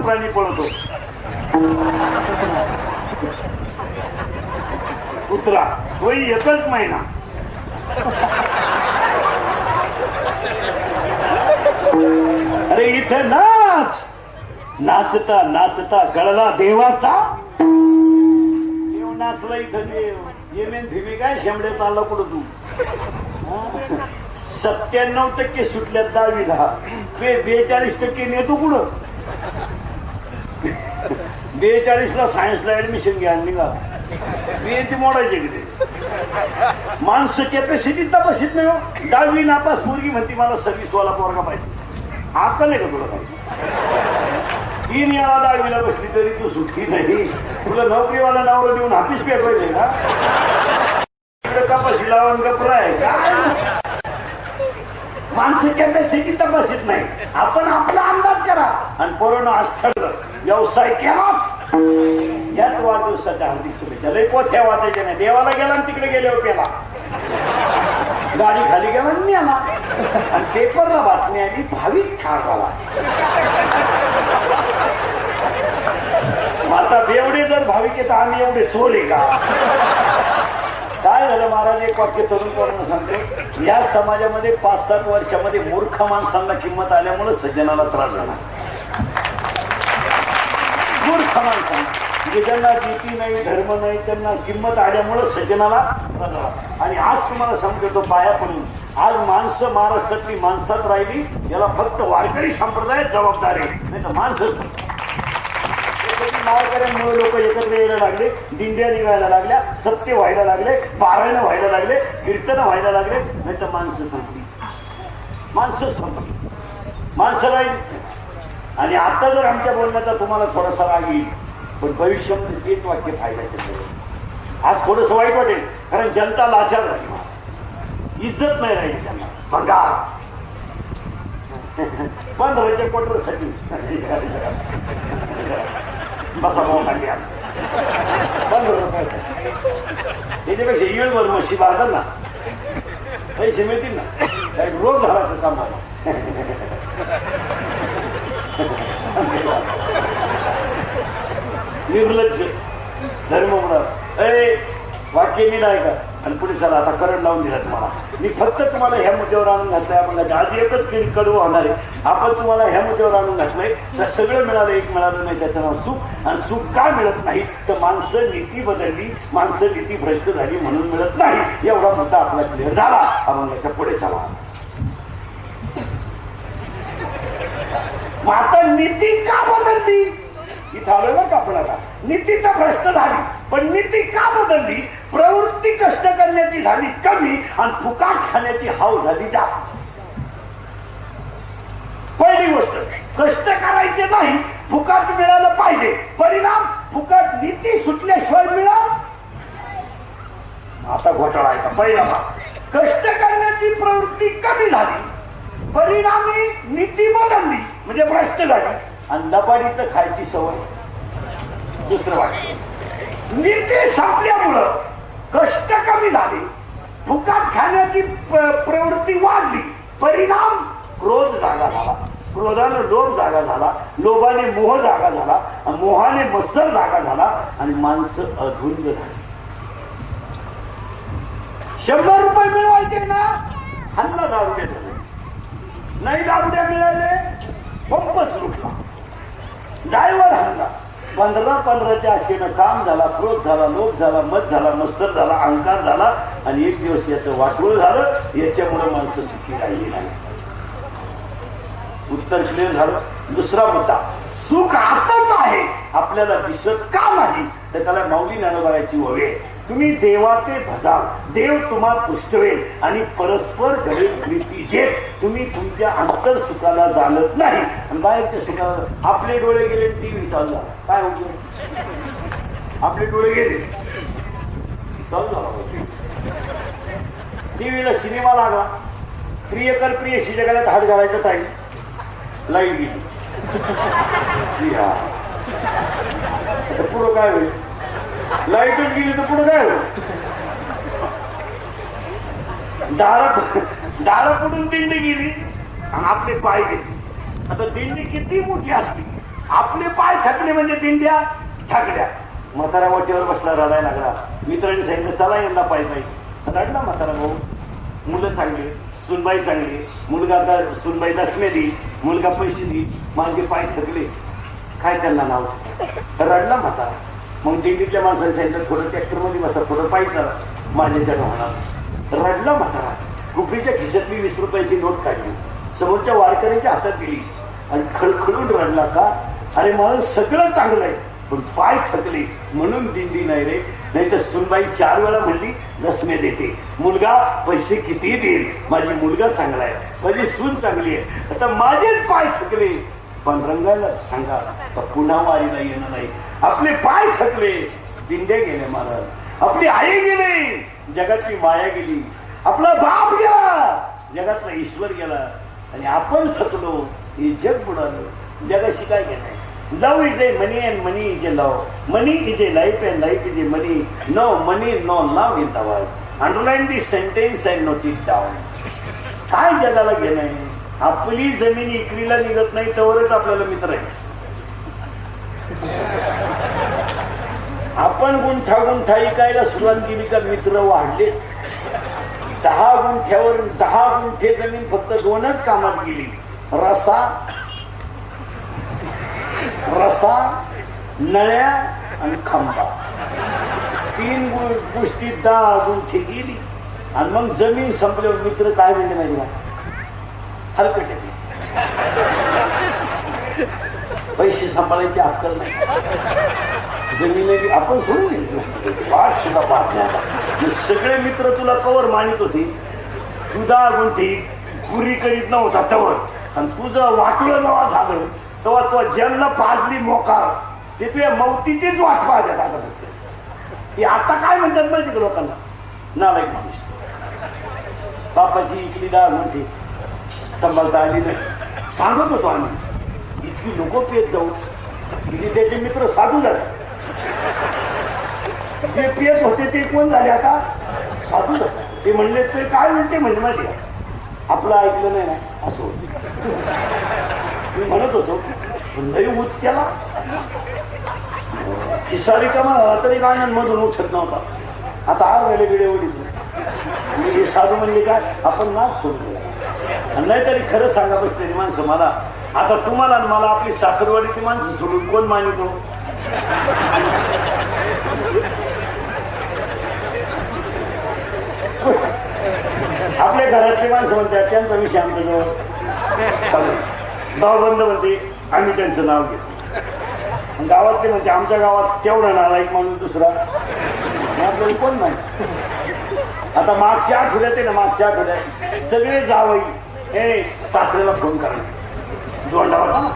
प्राणी पळतो. कुत्रा तोही एकच महिना. अरे इथे नाच. नाचता नाचता गळला देवाचा. देव नाचला इथं. देव येमेन धीमी काय शेंबडे चालला कुठं तू. 97% सुटल्यात 10वीला. 42% नेतो कुठं. 42ला सायन्सला ऍडमिशन घ्या निघा. बीएची मोडायचे किती. माणसं कॅपॅसिटी तपासित नाही हो. 10वी नापास पोरगी म्हणते मला 26 वाला पोरगा पाहिजे. अक्कल आहे का तुला काही. 3 याला 10वीला बसली तरी तू सुटली नाही. तुला नोकरीवाला नावर देऊन हापीस पेटवायचे का. इकडे कपाशी लावून गप्रा आहे का. माणसं कॅपॅसिटी तपासित नाही. आपण आपला अंदाज करा. आणि पोरांनो आज ठरलं व्यवसाय केलाच. याच वाढदिवसाच्या हार्दिक शुभेच्छा. लय पोथ्या वाचायच्या नाही. देवाला गेला आणि तिकडे गेल्यावर पेला. गाडी खाली गेला आणि आला. आणि पेपरला बातमी आली भाविक ठार झाला. आता बेवडे जर भाविक येतात आम्ही एवढे चोर आहे का. काय झालं महाराज. एक वाक्य तरुण पोरांना सांगतो. या समाजामध्ये 5-7 वर्षामध्ये मूर्ख माणसांना किंमत आल्यामुळे सज्जनाला त्रास झाला. मूर्ख माणसांना म्हणजे ज्यांना नीती नाही धर्म नाही त्यांना किंमत आल्यामुळे सज्जनाला त्रास झाला. आणि आज तुम्हाला सांगतो तो पाया पडून आज माणसं महाराष्ट्रातली माणसात राहिली. याला फक्त वारकरी संप्रदायात जबाबदार आहे. नाही तर माणसं माळकऱ्यांमुळे लोक एकत्र यायला लागले. दिंड्या निघायला लागल्या. सत्य व्हायला लागले. पारायण व्हायला लागले. कीर्तन व्हायला लागले. नाही तर माणसं संपली. माणसं संपली. माणसं राहिली. आणि आता जर आमच्या बोलण्याचा तुम्हाला थोडासा राग येईल पण भविष्यामध्ये तेच वाक्य फायद्याचे. आज थोडस वाईट वाटेल कारण जनता लाचार झाली. इज्जत नाही राहिली त्यांना. बघा 15च्या क्वार्टरसाठी बसा भाऊ काढली. 15 रुपये त्याच्यापेक्षा येळवर म्हशी बाजार ना पैसे मिळतील ना. काही रोग झाला तर कामाला. निर्लज्ज धर्म म्हणा. वाक्य मी नाही का. आणि पुढे चला आता करंट लावून दिला तुम्हाला. मी फक्त तुम्हाला ह्या मुद्द्यावर आणून घातलंय. आपण आज एकच कडवं होणार आहे. आपण तुम्हाला ह्या मुद्द्यावर आणून घातलंय तर सगळं मिळालं एक मिळालं नाही त्याचं नाव सुख. आणि सुख का मिळत नाही तर माणसं नीती बदलली. माणसं नीती भ्रष्ट झाली म्हणून मिळत नाही. एवढा मुद्दा आपला क्लिअर झाला. आपण याच्या पुढे चला. आता नीती का बदलली इथं आलं ना का. आपण आता नीती तर भ्रष्ट झाली पण नीती का बदलली. प्रवृत्ती कष्ट करण्याची झाली कमी आणि फुकाट खाण्याची हाव झाली जास्त. पहिली गोष्ट कष्ट करायचे नाही. फुकाट मिळालं पाहिजे. परिणाम फुकाट नीती सुटल्याशिवाय मिळाल. आता घोटाळा आहे का. पहिला कष्ट करण्याची प्रवृत्ती कमी झाली. परिणामी नीती बदलली म्हणजे भ्रष्ट झाली. आणि लबाडीचं खायची सवय. दुसरं वाक्य नीती संपल्यामुळं कष्ट कमी झाले. फुकाट खाण्याची प्रवृत्ती वाढली. परिणाम क्रोध जागा झाला. क्रोधाने लोभ जागा झाला. लोभाने मोह जागा झाला. मोहाने मत्सर जागा झाला. आणि माणसं अधुंद झाली. 100 रुपये मिळवायचे ना हल्ला दारुड्या झाले. नाही दारुड्या मिळाले पंपच लुटला. ड्रायव्हर हल्ला. 15-15च्या आशेनं काम झाला. क्रोध झाला. लोभ झाला. मत झाला. मत्सर झाला. अहंकार झाला. आणि एक दिवस याचं वाटोळ झालं. याच्यामुळे माणसं सुखी राहिली नाही. उत्तर क्लिअर झालं. दुसरा मुद्दा सुख आताच आहे आपल्याला दिसत का नाही तर त्याला माऊली ज्ञानोबाची ओवी. तुम्ही देवाते भजाल देव तुम्हा पुष्टवेल आणि परस्पर घडेल प्रीती जे. तुम्ही तुमच्या अंतर सुखाला जाणत नाही आणि बाहेरच्या सुखाला. आपले डोळे गेले टीव्ही चालू झाला काय होतो. आपले डोळे गेले चालू झाला टीव्हीला सिनेमा लागला. प्रियकर प्रियशी जगाला हात घालायचा टाईम. लाईट गेली. पुढं काय होईल. लाईटच गेली तर पुढं काय होईल. दारा पुढून दिंडी गेली आणि आपले पाय गेले. आता दिंडी किती मोठी असली आपले पाय थकले म्हणजे दिंड्या थकल्या. म्हातारा वाटेवर बसला, रडायला लागला. मित्रांनी सांगितलं चला यंदा पायी पायी. रडला म्हातारा भाऊ. मुलं चांगली, सुनबाई चांगली, मुलगा सुनबाई दसमेली, मुलगा पैसे दी, माझे पाय थकले, काय त्यांना नाव. रडला म्हातारा. मग दिंडीतल्या माणसाने सांगितलं थोडं ट्रॅक्टर मध्ये बसा, थोडं पायी चला, माझ्याच्या होणार. रडला म्हातारा. कुपरीच्या खिशातली 20 रुपयाची नोट काढली, समोरच्या वारकऱ्याच्या हातात दिली आणि खळखळून रडला. का? अरे मला सगळं चांगलं आहे पण पाय थकले म्हणून दिंडी नाही रे. नाही तर सुनबाई 4 वेळा म्हणली दसमे देते, मुलगा पैसे किती देईल, माझी मुलगा चांगला आहे, माझी सून चांगली आहे, आता माझेच पाय थकले. पण रंगायला सांगा पुन्हा वारीला येणं नाही. आपले पाय थकले, दिंड्या गेले महाराज, आपली आई गेली, जगातली माया गेली, आपला बाप गेला, जगातला ईश्वर गेला आणि आपण थकलो. हे जग बुडालं. जगाशी काय घेणं. Love is a money and money is a love. Money is a life and life is a money. No money, no love in the world. Underline this sentence and note it down. काय जगाला घेणं आहे. आपली जमीन इकरीला निघत नाही तरच आपल्याला मित्र आहे. आपण गुंठा इकायला सुरुवात केली का मित्र वाढलेच. 10 गुंठ्यावर 10 गुंठे जमीन फक्त 2च कामात गेली. रसा, नळ्या आणि खांबा. 3 गोष्टी 10 गुंठे गेली आणि मग जमीन संपल्यावर मित्र काय म्हणले माहिती का? हलकट आहे, पैसे सांभाळायची अक्कल नाही. जमीन आपण सोडून दिली, पाठ सुद्धा पाहत नाही. सगळे मित्र तुला कवर मानित होते. तू 10 गुंठे पुरी करीत नव्हता तवर, आणि तुझं वाटलं जेव्हा झालं तेव्हा तो जन्म पाजली मोकार. ते तुझ्या मौतीचीच वाट पाहतात आता फक्त. ते आता काय म्हणतात माहिती का लोकांना? नालायक माणूस. बापाची इकली 10 गुंठे सांभाळता आली नाही. सांगत होतो आम्ही इतकी लोक पेत जाऊ, किती त्याचे मित्र साधू झाले. जे पेत होते ते कोण झाले आता? साधू झाले. ते म्हणले ते काय म्हणते म्हणजे माहिती आपलं ऐकलं नाही ना असं होत. मी म्हणत होतो लई त्याला खिसारी कामा झाला तरी गाण्यान मधून उठत नव्हता. आता आर झाले गिडे ओढीत मी हे साधू म्हणले काय आपण नाच सोडून नाही तरी खरं सांगा बसलेली माणसं मला. आता तुम्हाला मला आपली सासरवाडीची माणसं सोडून कोण मानितो? आपल्या घरातली माणसं म्हणतात त्यांचा विषय आमच्या जवळ. भावबंद म्हणते आम्ही त्यांचं नाव घेतो. गावातले म्हणते आमच्या गावात तेवढा नालायक माणूस दुसरा आपल्याला कोण नाही. आता मागच्या आठवड्यात आहे ना, मागच्या आठवड्यात सगळे जावई हे सासऱ्याला फोन करायचे. जोडला होता ना,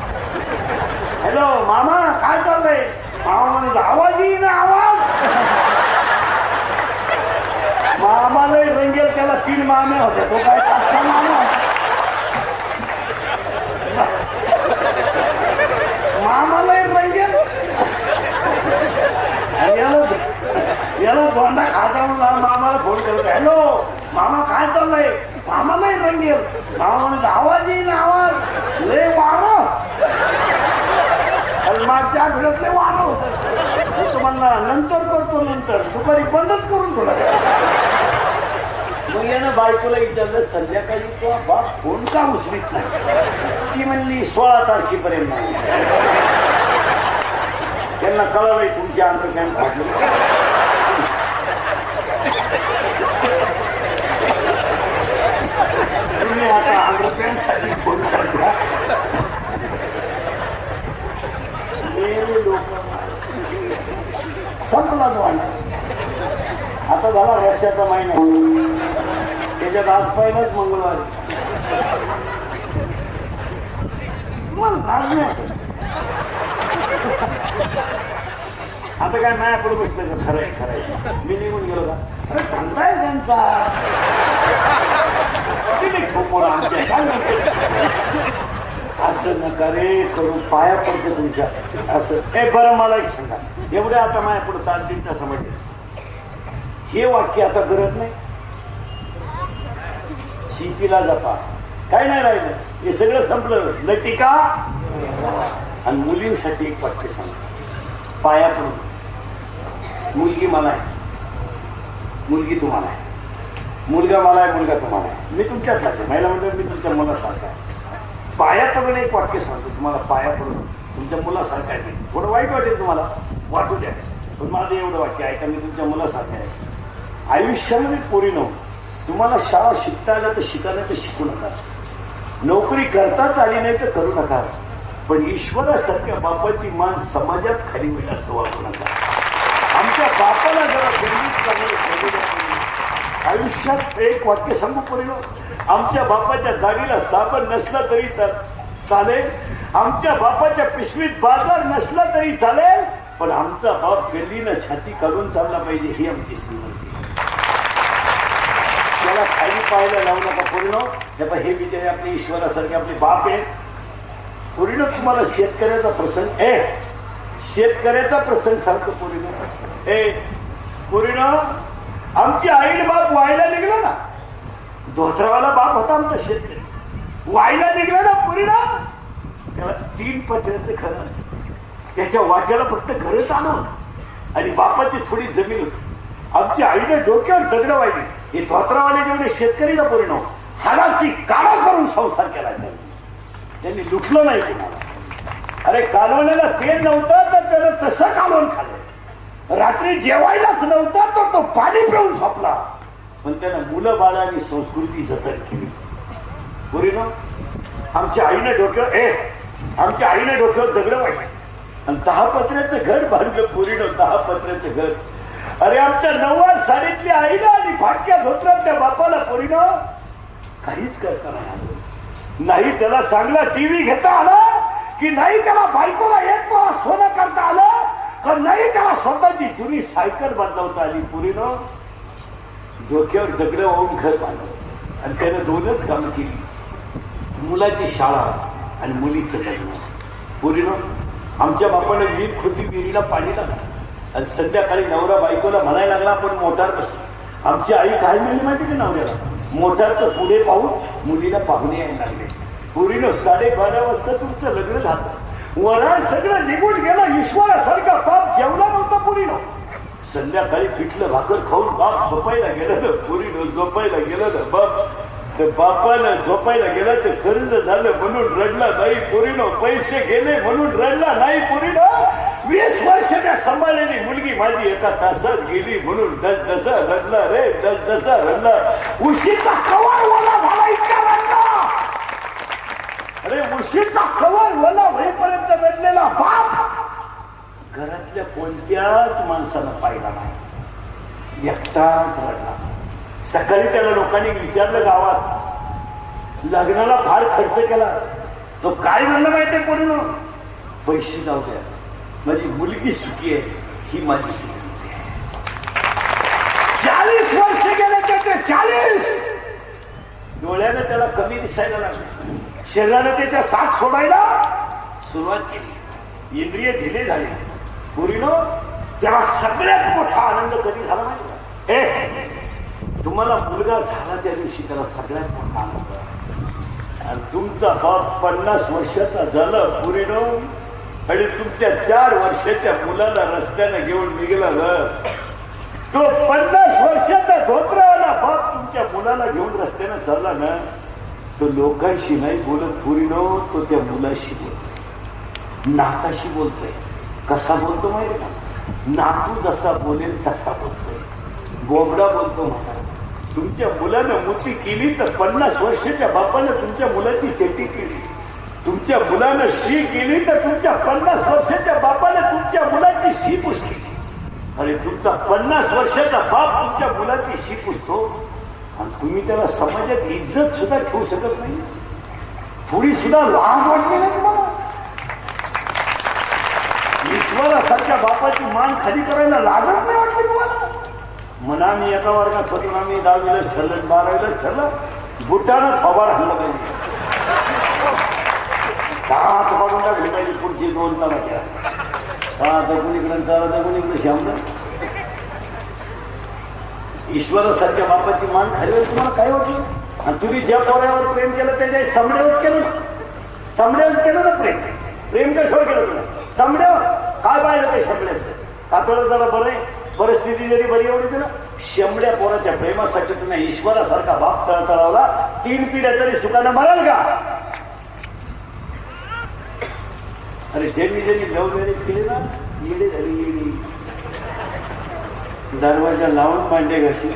हॅलो मामा काय चाललंय? मामा म्हणायचा आवाज येई ना आवाज. मामाला रंगेल त्याला 3 माम्या होत्या, तो काय पाचसा मामा. मामाला रंगेल याला दोंडा खाता म्हणून मामाला फोन करतो. हॅलो मामा काय चाललंय? मामालाही रंगेल. मामा म्हणत आवाज येईन आवाज. लय वारं. मागच्या आठवड्यातले वारं होत. तुम्हाला नंतर करतो, नंतर दुपारी बंदच करून तुला. मग यानं बायकोला विचारलं संध्याकाळी तो बाप फोन का उचलीत नाही? ती म्हणली 16 तारखेपर्यंत नाही. त्यांना कळलंय तुमची अंतर्ज्ञान फाटली. तुम्ही आता अंडरपॅन्ट साठी फोन करता. लोक संपला तो आता झाला वर्षाचा महिना. त्याच्यात आज पहिलाच मंगळवारी. तुम्हाला लाज नाही आता काय मायापुढे बसलं का? खरंय खरंय मी निघून गेलो का? अरे धंदाय त्यांचा ठोकोर आमच्या. असं नका रे करू, पाया पडते तुमच्या. असं हे बरं मला एक सांगा, एवढ्या आता मायापुढे 3 तासामध्ये हे वाक्य आता करत नाही. शेतीला जपा, काय नाही राहिलं, हे सगळं संपलं. लटिका आणि मुलींसाठी एक वाक्य सांगतो, पाया पडून. मुलगी मला आहे, मुलगी तुम्हाला आहे, मुलगा मला आहे, मुलगा तुम्हाला आहे, मी तुमच्यातलाच आहे, महिला मंडळ मी तुमच्या मुलासारखा आहे. पाया पडून एक वाक्य सांगतो तुम्हाला, पाया पडून तुमच्या मुलासारखं आहे. थोडं वाईट वाटेल तुम्हाला, वाटू द्या, पण माझं एवढं वाक्य आहे का मी तुमच्या मुलासारखं आहे. आयुष्यामध्ये पोरी नव्हतं, तुम्हाला शाळा शिकता आल्या तर शिकायला तर शिकू नका, नोकरी करताच आली नाही तर करू नका, पण ईश्वरासारख्या बापाची मान समाजात खाली होईल असं वाटू नका. आमच्या बापाला जरा गरमीच करणे. आयुष्यात एक वाक्य सांगू पोरीनो, आमच्या बापाच्या दाढीला साबण नसला तरी चालेल, आमच्या बापाच्या पिशवीत बाजार नसला तरी चालेल, पण आमचा बाप गल्लीनं छाती काढून चालला पाहिजे ही आमची श्रीमंती आहे. त्याला खाली पाहायला लावू नका पोरीनो. हे बिचारे आपले ईश्वरासारखे आपले बाप आहेत. पोरीनो तुम्हाला शेतकऱ्याचा प्रसंग शेतकऱ्याचा प्रसंग सांगतो पोरीनो. पोरीनो आमची आईन बाप व्हायला निघला ना, धोत्रावाला बाप होता आमचा शेतकरी, व्हायला निघला ना पोरीनो, त्याला 3 पत्र्याचं घर, त्याच्या वाट्याला फक्त घर चालू होत आणि बापाची थोडी जमीन होती. आमची आईने डोक्यावर दगड वाहिली. हे धोत्रावाले जेवढे शेतकरी ना पोरीनो, हाडाची काळा करून संसार केला त्यांनी लुटलं नाही कोणाला. अरे कालवलेला तेल नव्हतं तर त्यानं तसं कालवून खाल्लं, रात्री जेवायलाच नव्हता तर तो पाणी पिऊन झोपला, पण त्यानं मुलं बाळ आणि संस्कृती जतन केली. पोरीनो आमच्या आईने डोक्यावर दगड वाहिली आणि 10 पत्र्याचं घर बांधलं. पोरीनो 10 पत्र्याचं घर. अरे आमच्या 9 साडीतल्या आईला आणि फाटक्या धोत्रातल्या बापाला पोरीनो काहीच करता नाही आलं. नाही त्याला चांगला टीव्ही घेता आला, की नाही त्याला बायकोला येत सोनं करता आलं, का नाही त्याला स्वतःची जुनी सायकल बदलवता आली. पोरीनो डोक्यावर दगड वाहून घर बांधलं आणि त्यानं 2च कामं केली, मुलाची शाळा आणि मुलीचं लग्न. पोरीनो आमच्या बापाला विहीर खोदली, विहिरीला पाणी लागलं आणि संध्याकाळी नवरा बायकोला म्हणायला लागला आपण मोटार बसलो. आमची आई काय म्हणली माहिती का नवऱ्याला, मोटारचं पुढे पाहून मुलीला पाहुणे यायला लागले. पोरीनो 12:30 वाजता तुमचं लग्न झालं, वराड सगळं निघून गेलं, ईश्वरासारखा बाप जेवला नव्हता. पोरीनो संध्याकाळी पिठलं भाकर खाऊन बाप झोपायला गेलं ना. पोरीनो झोपायला गेलं ना बाप, तर बापाला झोपायला गेला तर कर्ज झालं म्हणून रडला नाही. पोरीनो पैसे गेले म्हणून रडला नाही. पोरीनो 20 वर्षाच्या सांभाळलेली मुलगी माझी एका तासात गेली म्हणून दसा रडला रे, दसा रडला. उशीचा कवर ओला झाला इतका रडला. अरे उशीचा कवर ओला होईपर्यंत रडलेला बाप घरातल्या कोणत्याच माणसाला पाहिला नाही, एकटाच रडला. सकाळी त्याला लोकांनी विचारलं गावात, लग्नाला फार खर्च केला. तो काय म्हणलं माहितीये पोरीनो, पैसे जाऊ द्या, माझी मुलगी सुखी आहे ही माझी श्रीमंती आहे. 40 वर्ष गेले त्याचे, 40. डोळ्यानं त्याला कमी दिसायला लागलं, शरीरानं त्याच्या साथ सोडायला सुरुवात केली, इंद्रिय ढिले झाले. पोरीनो त्याला सगळ्यात मोठा आनंद कधी झाला माहिती, तुम्हाला मुलगा झाला त्या दिवशी त्याला सगळ्यात मोठा आनंद. आणि तुमचा बाप 50 वर्षाचा झाला पोरीनो, आणि तुमच्या 4 वर्षाच्या मुलाला रस्त्याने घेऊन निघाला ना. तो 50 वर्षाचा धोत्रावाला बाप तुमच्या मुलाला घेऊन रस्त्याने चालला ना, तो लोकांशी नाही बोलत पोरीनो, तो त्या मुलाशी बोलतोय, नाताशी बोलतोय. कसा बोलतो माहिती का, नातू जसा बोलेल तसा बोलतोय, बोबडा बोलतो. म्हणा तुमच्या मुलानं मुती केली तर 50 वर्षाच्या बापानं तुमच्या मुलाची चेटी केली. तुमच्या मुलानं शी केली तर तुमच्या 50 वर्षाच्या बापानं तुमच्या मुलाची शी पुसली. अरे तुमचा 50 वर्षाचा बाप तुमच्या मुलाची शी पुसतो आणि तुम्ही त्याला समाजात इज्जत सुद्धा ठेवू शकत नाही, थोडी सुद्धा लाज वाटली नाही तुम्हाला. ईश्वरासारख्या बापाची मान खाली करायला लाजच नाही वाटली तुम्हाला. म्हणा मी एका वर्गात होतो ना, मी 10वीलाच ठरलं, 12वीलाच ठरलं, बुटानं थोबाड हल्लं पाहिजे, हात काढून टाकली पाहिजे पुढची 2 ताला घ्या. आता कुणीकडे चाला तर कुणीकडे श्यामला. ईश्वरासारख्या बापाची मान खाली तुम्हाला काय वाटलं. आणि तुम्ही ज्या पोऱ्यावर प्रेम केलं त्याच्या चमड्यावरच केलं ना, चमड्यावरच केलं ना प्रेम. प्रेम कशावर केलं तुला समड्यावर काय पाहिलं ते शंभड्याचं कातोडं जरा बरं आहे परिस्थिती जरी बरी एवढी ना शंभड्या पोराच्या प्रेमासाठी तुम्ही ईश्वरासारखा बाप तळतळावला 3 पिढ्या तरी सुखानं मराल का अरे ज्यांनी लव्ह मॅरेज केले ना येडे झाली येडी दरवाजा लावून भांडे घाशी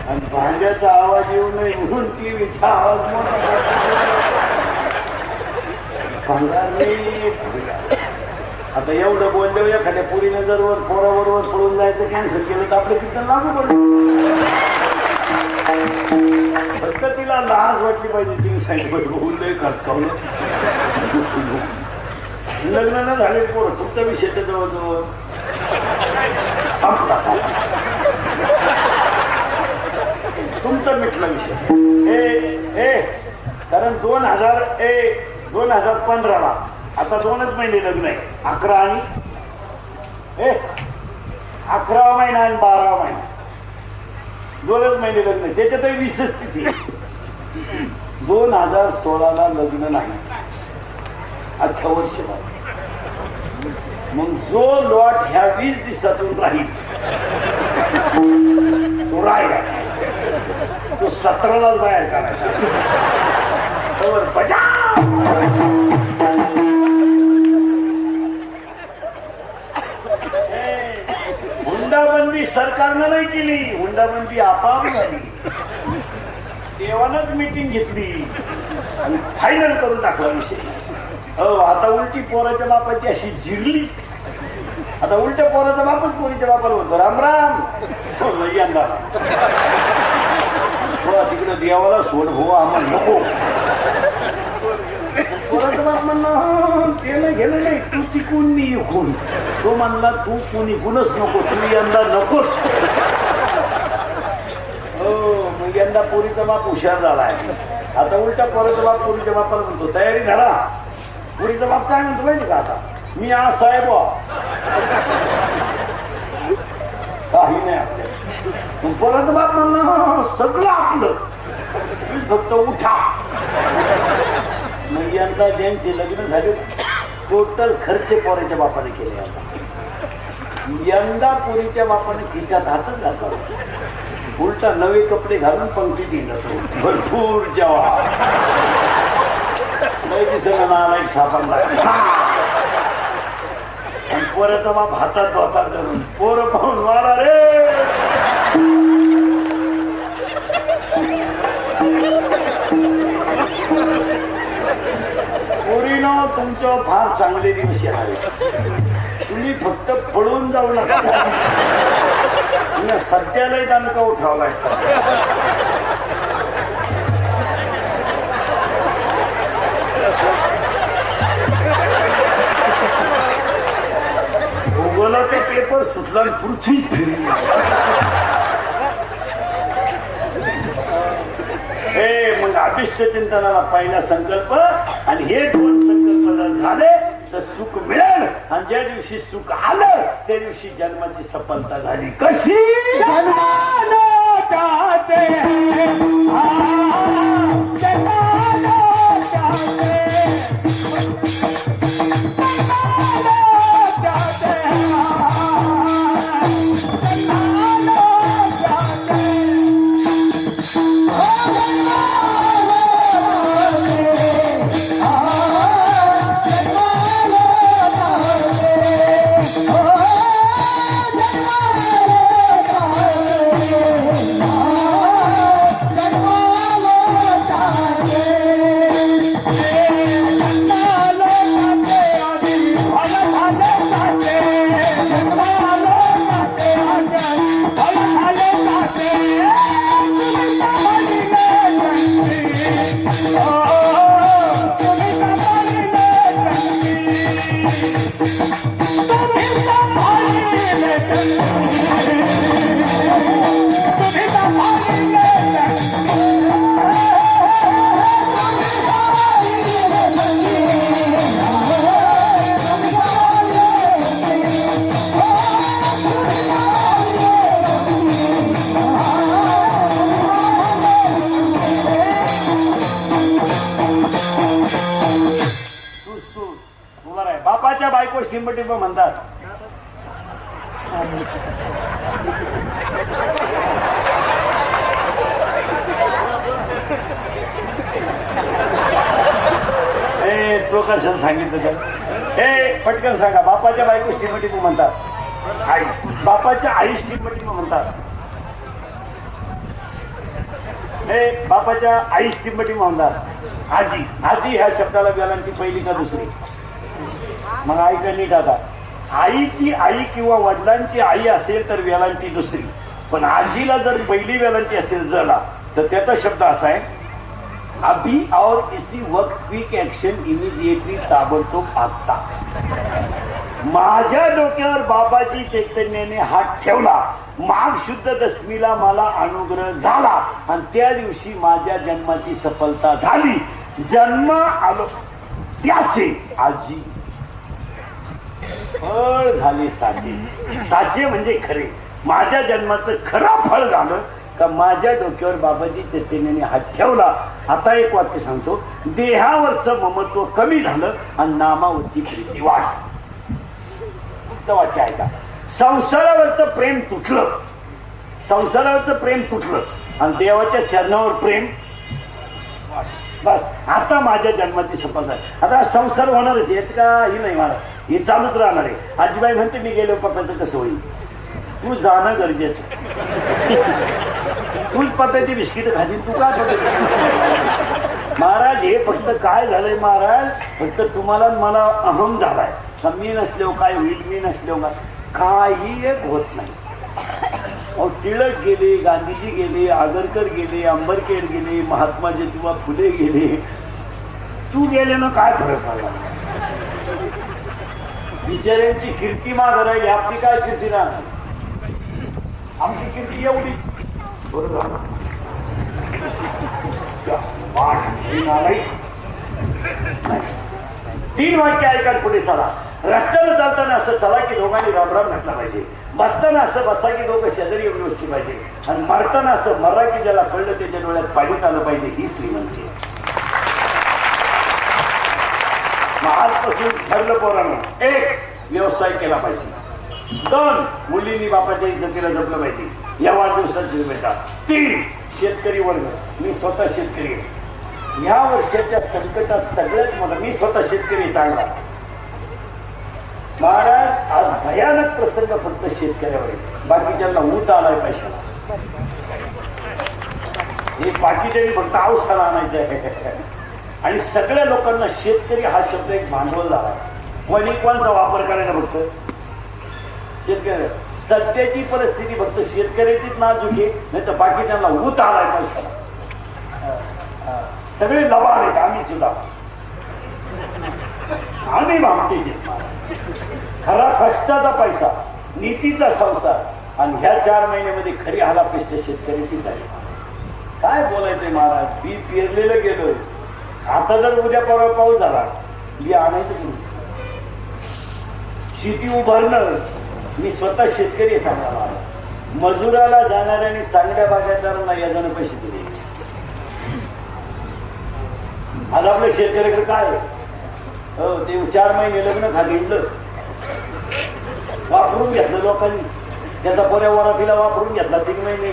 आणि भांड्याचा आवाज येऊ नये म्हणून टीव्हीचा आवाज आता एवढं बोलल्यावर एखाद्या पुरीने जर पोराबरोबर पळून जायचं कॅन्सल केलं तर आपलं तिथं लागू पडलं फक्त तिला लाज वाटली पाहिजे तिने सांगितलं बोललंय खसकावलं लग्न न झाले पोरं तुमचा विषय जवळजवळ संपला तुमचा मिटला विषय कारण 2015ला आता 2च महिने लग्न आहे 11 आणि 11वा महिना आणि 12वा महिना 2च महिने लग्न आहे त्याच्यातही 20च तिथी 2016ला लग्न नाही अख्ख्या वर्ष मग जो लॉट ह्या 20 दिवसातून राहील तो राहिला तो 17लाच बाहेर काढायचा हुंडाबंदी सरकारनं नाही केली हुंडाबंदी आपाप झाली देवानच मीटिंग घेतली आणि फायनल करून टाकला विषय आता उलटी पोराच्या बापाची अशी जिरली आता उलट्या पोराचा बापच पोरीच्या बापाला होतो राम राम यंदा तिकडे देवाला सोड हो आम्हाला नको पोराचा बाप म्हणला त्याला गेलं नाही तू तिकून मी इकून तो म्हणला तू कोणी गुणच नको तू यंदा नकोच मग यंदा पोरीचा बाप हुशार झालाय आता उलटा पोराचा बाप पोरीच्या बापाला म्हणतो तयारी झाला पुरीचा बाप काय म्हणतो माहिती का आता मी आज साहेब काही नाही आपल्या पोराचा बाप म्हणणं सगळं आपलं फक्त उठा मग यंदा ज्यांचे लग्न झाले टोटल खर्च पोराच्या बापाने केले आता यंदा पोरीच्या बापाने खिशात हातच घातला उलटा नवे कपडे घालून पंक्ती दिला तो भरपूर जेव्हा एक सापडला पोराचा बाप हातात धोता करून पोरं पाहून मारा रे पोरीनो तुमच्या फार चांगले दिवस येणार तुम्ही फक्त पळून जाऊ नका सध्यालाही दणका उठावलाय भूगोलाचा पेपर सुटला पृथ्वीच फिरली मग अभिष्ट चिंतनाला पहिला संकल्प आणि हे 2 संकल्प जर झाले तर सुख मिळेल आणि ज्या दिवशी सुख आलं त्या दिवशी जन्माची सफलता झाली कशी Yeah. तू उभा आहे. बापाच्या बायको टिंब टिंब म्हणतात. तो कसं सांगितलं तर पटकन सांगा. बापाच्या बायको टिंब टिंब म्हणतात. आई बापाच्या आईस टिंब टिंब म्हणतात. बापाच्या आईस टिंब टिंब म्हणतात. आजी आजी ह्या शब्दाला वेलांटी पहिली का दुसरी? मग आई का नीट आता. आईची आई किंवा वडिलांची आई असेल तर वेलांटी दुसरी, पण आजीला जर पहिली वेलांटी असेल जला तर त्याचा शब्द असा आहे, अभी और इसी वक्त क्विक ऍक्शन इमिजिएटली, ताबडतोब आत्ता. माझ्या डोक्यावर बाबाजी चैतन्याने हात ठेवला. माघ शुद्ध दशमीला मला अनुग्रह झाला आणि त्या दिवशी माझ्या जन्माची सफलता झाली. जन्म आलो त्याचे आजी फळ झाले साचे. साचे म्हणजे खरे. माझ्या जन्माचं खरं फळ झालं का माझ्या डोक्यावर बाबाजी चैतन्याने हात ठेवला. आता एक वाक्य सांगतो. देहावरचं ममत्व कमी झालं आणि नामावरची प्रीती वाढ. वाक्य आहे का? संसारावरचं प्रेम तुटलं. संसारावरचं प्रेम तुटलं आणि देवाच्या चरणावर प्रेम. बस आता माझ्या जन्माची सफलता. आता संसार होणारच याच काही नाही. मला हे चालूच राहणार आहे. आजीबाई म्हणते मी गेलो पप्पाचं कसं होईल? तू जाणं गरजेचं. तूच पप्प्याची बिस्किट खाली तू काय महाराज? हे फक्त काय झालंय महाराज, फक्त तुम्हाला मला अहम झालाय. मी नसलो काय होईल, मी नसलो काही एक होत नाही. टिळक गेले, गांधीजी गेले, आगरकर गेले, आंबेडकर गेले, महात्मा ज्योतिबा फुले गेले. तू गेले ना काय फरक पडला? बिचाऱ्यांची कीर्ती मागं राहिली, आपली काय कीर्ती राहणार? आमची कीर्ती एवढीच. बरोबर. 3 वाक्य ऐका पुढे चला. रस्त्यानं चालताना असं चला की दोघांनी राम राम म्हटला पाहिजे. बसताना असं बसा की दोघं शेजारी येऊन बसली पाहिजे. आणि मरताना असं मरा की ज्याला कळलं त्याच्या डोळ्यात पाणी चाललं पाहिजे. ही श्रीमंती. आजपासून ठरलं पोरानं. 1 व्यवसाय केला पाहिजे. 2 मुलींनी बापाच्या इज्जतीला जपलं पाहिजे. या वाढदिवसाची शुभेच्छा. 3 शेतकरी वर्ग. मी स्वतः शेतकरी आहे. या वर्षाच्या संकटात सगळ्यात मला मी स्वतः शेतकरी चांगला. महाराज आज भयानक प्रसंग फक्त शेतकऱ्यावर आहे. बाकीच्यांना ऊत आलाय पैशाला. हे बाकीच्यांनी फक्त अवसाला आणायचं आहे. आणि सगळ्या लोकांना शेतकरी हा शब्द एक भांडवल झाला. कोणचा वापर करायचा फक्त शेतकरी. सध्याची परिस्थिती फक्त शेतकऱ्याचीच नाजूक आहे, नाही तर बाकीच्यांना ऊत आलाय पैशाला. सगळे लबाड आहेत. आम्ही सुद्धा आम्ही भामटीचे. खरा कष्टाचा पैसा, नीतीचा संसार आणि ह्या 4 महिन्यामध्ये खरी हालापिष्ट शेतकऱ्याचीच आहे. काय बोलायचंय महाराज? बी पेरलेलं गेलोय. आता जर उद्या परवा पाऊस झाला बी आणायचं कुठून? शेती उभारणं. मी स्वतः शेतकरी आहे चांगला महाराज. मजुराला जाणाऱ्याने चांगल्या बागायतदारांना याजाने पैसे दिले. आज आपल्या शेतकऱ्याकडे काय आहे? ते 4 महिने लग्न खाल्लं, वापरून घेतलं लोकांनी. त्याचा बऱ्या वरातीला वापरून घेतला 3 महिने.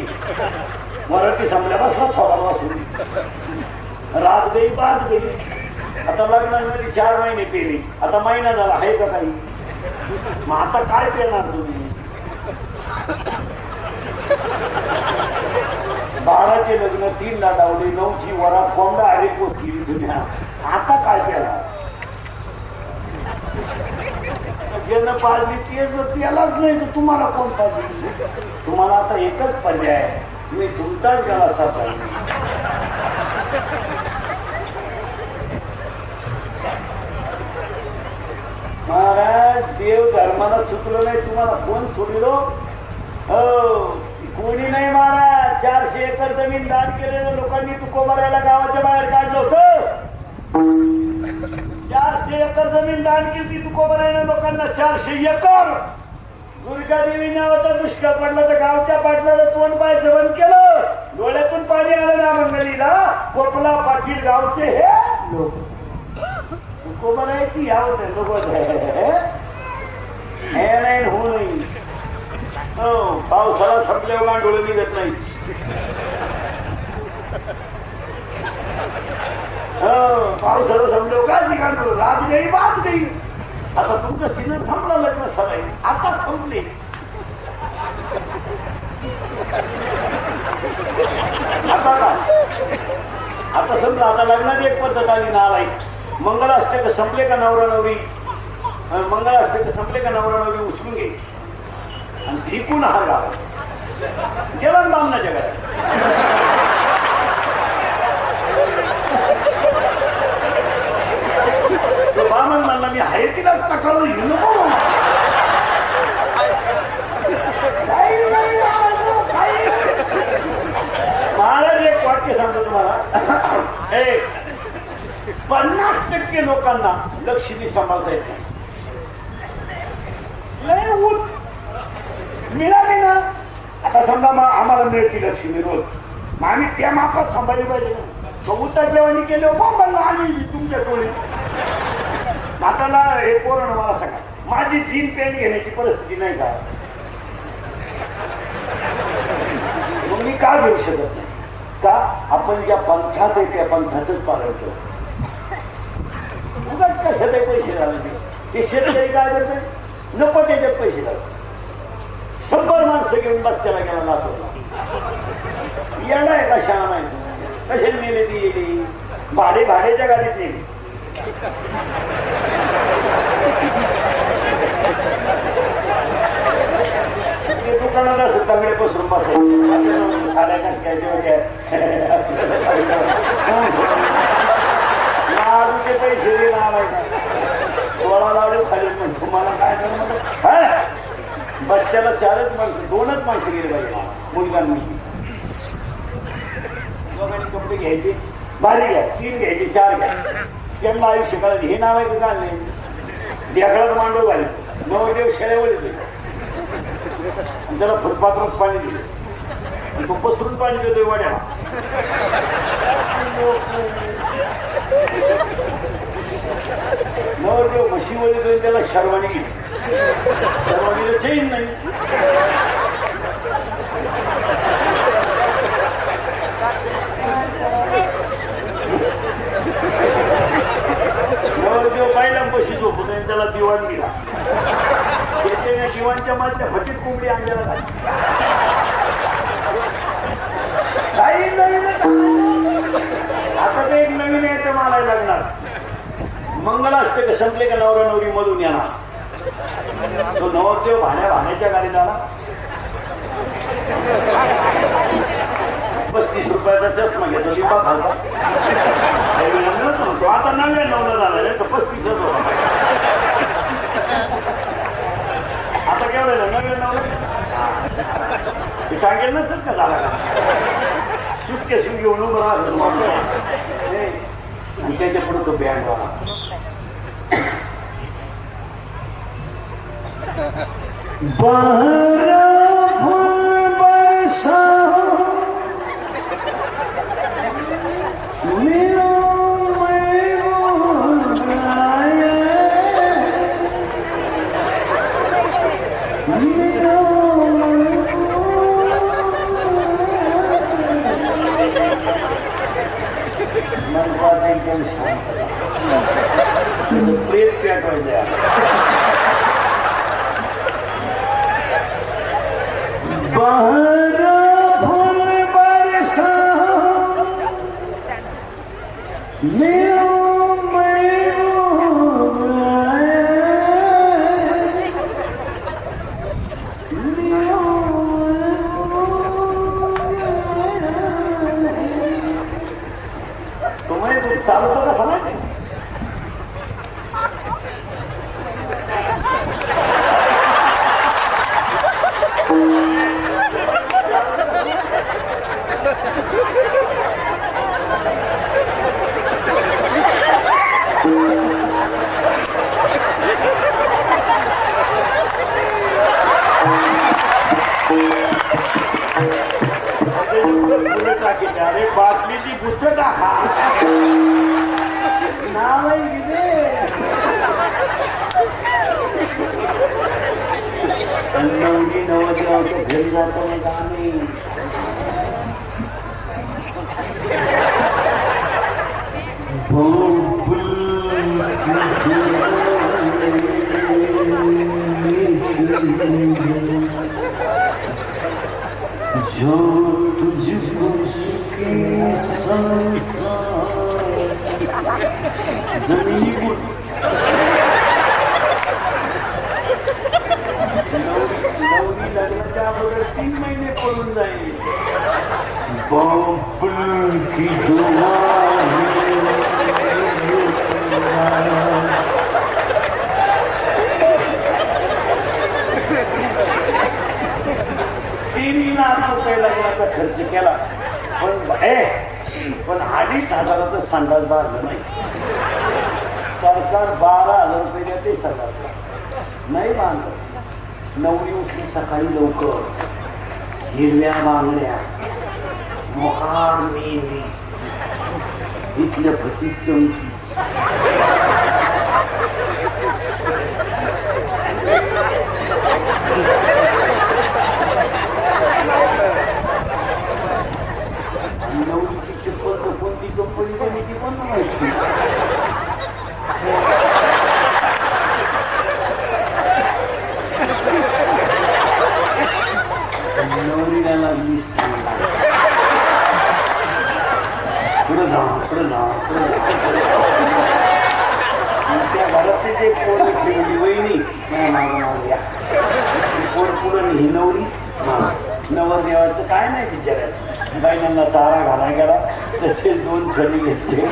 वराती संपल्या बसला थोडा वाचून. रात गई बात गई. आता लग्नामध्ये 4 महिने पेली. आता महिना झाला आहे का काही? मग आता काय पेणार तुम्ही? 12चे लग्न 3ला डावले, 9ची वरात कोंबडा अरे पोत केली दुनिया. आता काय पेणार? ज्यानं पाजली तेच त्यालाच नाही तर तुम्हाला कोण पाजली? तुम्हाला आता एकच पर्याय आहे. तुम्ही तुमचाच गळा सापडा. महाराज देव धर्माला चुकलो नाही. तुम्हाला कोण सोडलो? कोणी नाही महाराज. 400 एकर जमीन दान केलेल्या लोकांनी तुकोबारायला गावाच्या बाहेर काढलं होतं. 400 एकर जमीन दान केली तुकोबारायला लोकांना. 400 एकर. दुर्गादेवी नावाचा दुष्काळ पडला तर गावच्या पाटलाला तोंड पाहायचं बंद केलं. डोळ्यातून पाणी आलं ना मंगलीला. गोपला पाटील गावचे हे लोक नको बनायची यावं ते नको हे नाही होऊ नाही. हो पावसाळा संपल्यावर गांडोळे निघत नाही. हो पावसाळा संपल्यावर काची गांडोळ रात गई बात गई. आता तुमचं सीझन संपला लग्न सराई आता संपले. आता काय आता समजा आता लग्नाची एक पद्धत आली ना आलाय. मंगलाष्टक संपले का नवरा नवरी मंगलाष्टक संपले का नवरा नवरी उचलून घ्यायची आणि फिकून हार घालायचा. गेला ना बामणाच्या घरात. तो बामण म्हणला मी आहे तिलाच कटाळू येऊ नको. महाराज एक वाक्य सांगतो तुम्हाला. 50% लोकांना लक्ष्मी सांभाळता येत नाही. लय ऊत मिळाली ना आता समजा आम्हाला मिळते लक्ष्मी रोज मग आम्ही त्या मापात सांभाळली पाहिजे ना. तो उतर जेवणी केले म्हणलं आम्ही तुमच्या टोळीत. आताला हे पोरण मला सांगा माझी जीन पॅन्ट घेण्याची परिस्थिती नाही का. मग मी का घेऊ शकत नाही का आपण ज्या पंथात आहे त्या पंथातच पालन करतो. उगाच कशात पैसे घालते ते शेतकरी काय करते नको त्याच्यात पैसे घालते. 100 माणसं घेऊन बस्त्याला गेला नाचवला येणार आहे का शाळा माहिती कशाने नेले ती गेली भाड्याच्या गाडीत नेली. दुकानात असं तंगडे पसरून बसायचे साड्या कस काय लाडूचे पैसे दे ना 16 लाडू खाली तुम्हाला काय करणार. बच्च्याला 4च माणसं 2च माणसं गेले पाहिजे मुलगा मुलगी. दोघांनी कपडे घ्यायचे भारी घ्या 3 घ्यायचे 4 घ्या. त्यांना आयुष्य काढायचे हे नाव आहे का नाही. ढेकळात मांडव घाले नवरदेव शेळ्यावर येते त्याला फुटपाथवर पाणी दिले तो पसरून पाणी देतोय वाड्याला. नवरदेव म्हशीवर येतोय त्याला शर्वाणी गेली. शर्वाणीला चैन नाही. नवरदेव पाहिला म्हशी झोपत आणि त्याला दिवाण दिला. त्याने दिवाणच्या मधल्या फटीत कोंबडी अंगाला घातली. काही नवीन आता ते एक नवीन आहे ते मानायला लागणार. मंगलाष्टक संपले का नवरा नवरी मधून येणार. तो नवरदेव भाण्याच्या गाडीत आला. 35 रुपयाचा चष्मा घेतो लिंबा खालचा म्हणतो आता 99 झाला तर 35 होता. आता केवढं 99 टांगेल नसतात का झाला का सुटके शिव घेऊन उभं राहतो आणि त्याच्या पुढे तो बँड वाला. प्रेत पेटवायचं बाहर फूल बरसा मेरा तुम्हें कुछ चालतो का समझते नवरी नवरदेवाच्या घरी जाताना गाणे जो तुझको सुखी संसार जमिनी बोल नवरी लग्नाच्या अगोदर 3 महिने पडून जाईल बापल की दुआ लग्नाचा खर्च केला पण 2,500 संडास बांधलं नाही सरकार 12,000 रुपये देते सरकारला नाही बांधलं नवरी उठली सकाळी लवकर हिरव्या बांगड्या मोकार मेहंदी इथल्या फटी चमकी नवरीची चप्पल तर कोणती कंपनी त्यांनी ती पण माहिती नवरीला लागली सांगा पुढे जा त्या घरातले जे पोर ठेवली वहिनी माग या पोर पुढं ही नवरी नवरदेवाचं काय नाही बिचारायचं बायकांना चारा घालाय गेला तसेच 2 खडी घेतले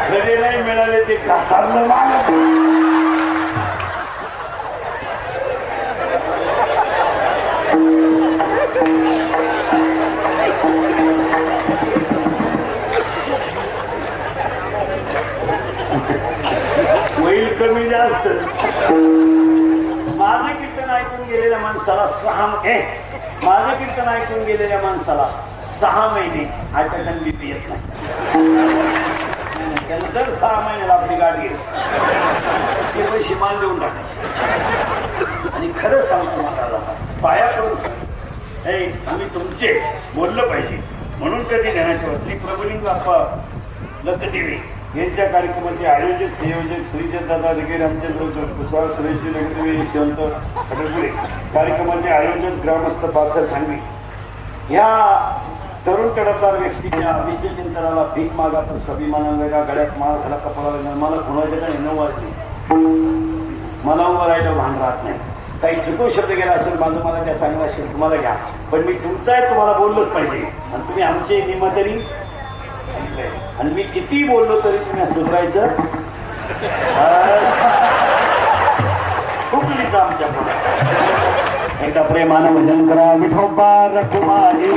खडे नाही मिळाले ते घासारलं माग कमी जास्त माझं कीर्तन ऐकून गेलेल्या माणसाला 6 महिने आटकन बीपी येत नाही त्यानं दर 6 महिन्याला आपली गाठ घेत ते पैसे मान देऊन टाकायचे आणि खरं सांगतो मला पाया करून आम्ही तुमचे बोललं पाहिजे म्हणून कधी ज्ञानाच्या वस्ती प्रभुलिंग बाप्पा लखदेवी यांच्या कार्यक्रमाचे आयोजक संयोजक श्रीचंद दादा अधिकारी रामचंद्र कुशवाहा सुरेश लखदेवी संत खडपुरे कार्यक्रमाचे आयोजक ग्रामस्थ पाथर सांगली ह्या तरुण तडफदार व्यक्तीच्या विष्णुचिंतनाला भीक मागा तर स्वाभिमानाला गड्यात माळ घाला कपाळाला मला कोणाच्याकडे न वाटली मला उभं राहिलं भान राहत नाही काही चुकून शब्द गेला असेल माझं मला त्या चांगला शब्द तुम्हाला घ्या पण मी तुमचा आहे तुम्हाला बोललोच पाहिजे आणि तुम्ही आमचे निमतरी आणि मी किती बोललो तरी तुम्ही सुधरायचं खूपलीच आमच्या पुढे एकदा प्रेमानं भजन करा विठोबा रखुमाई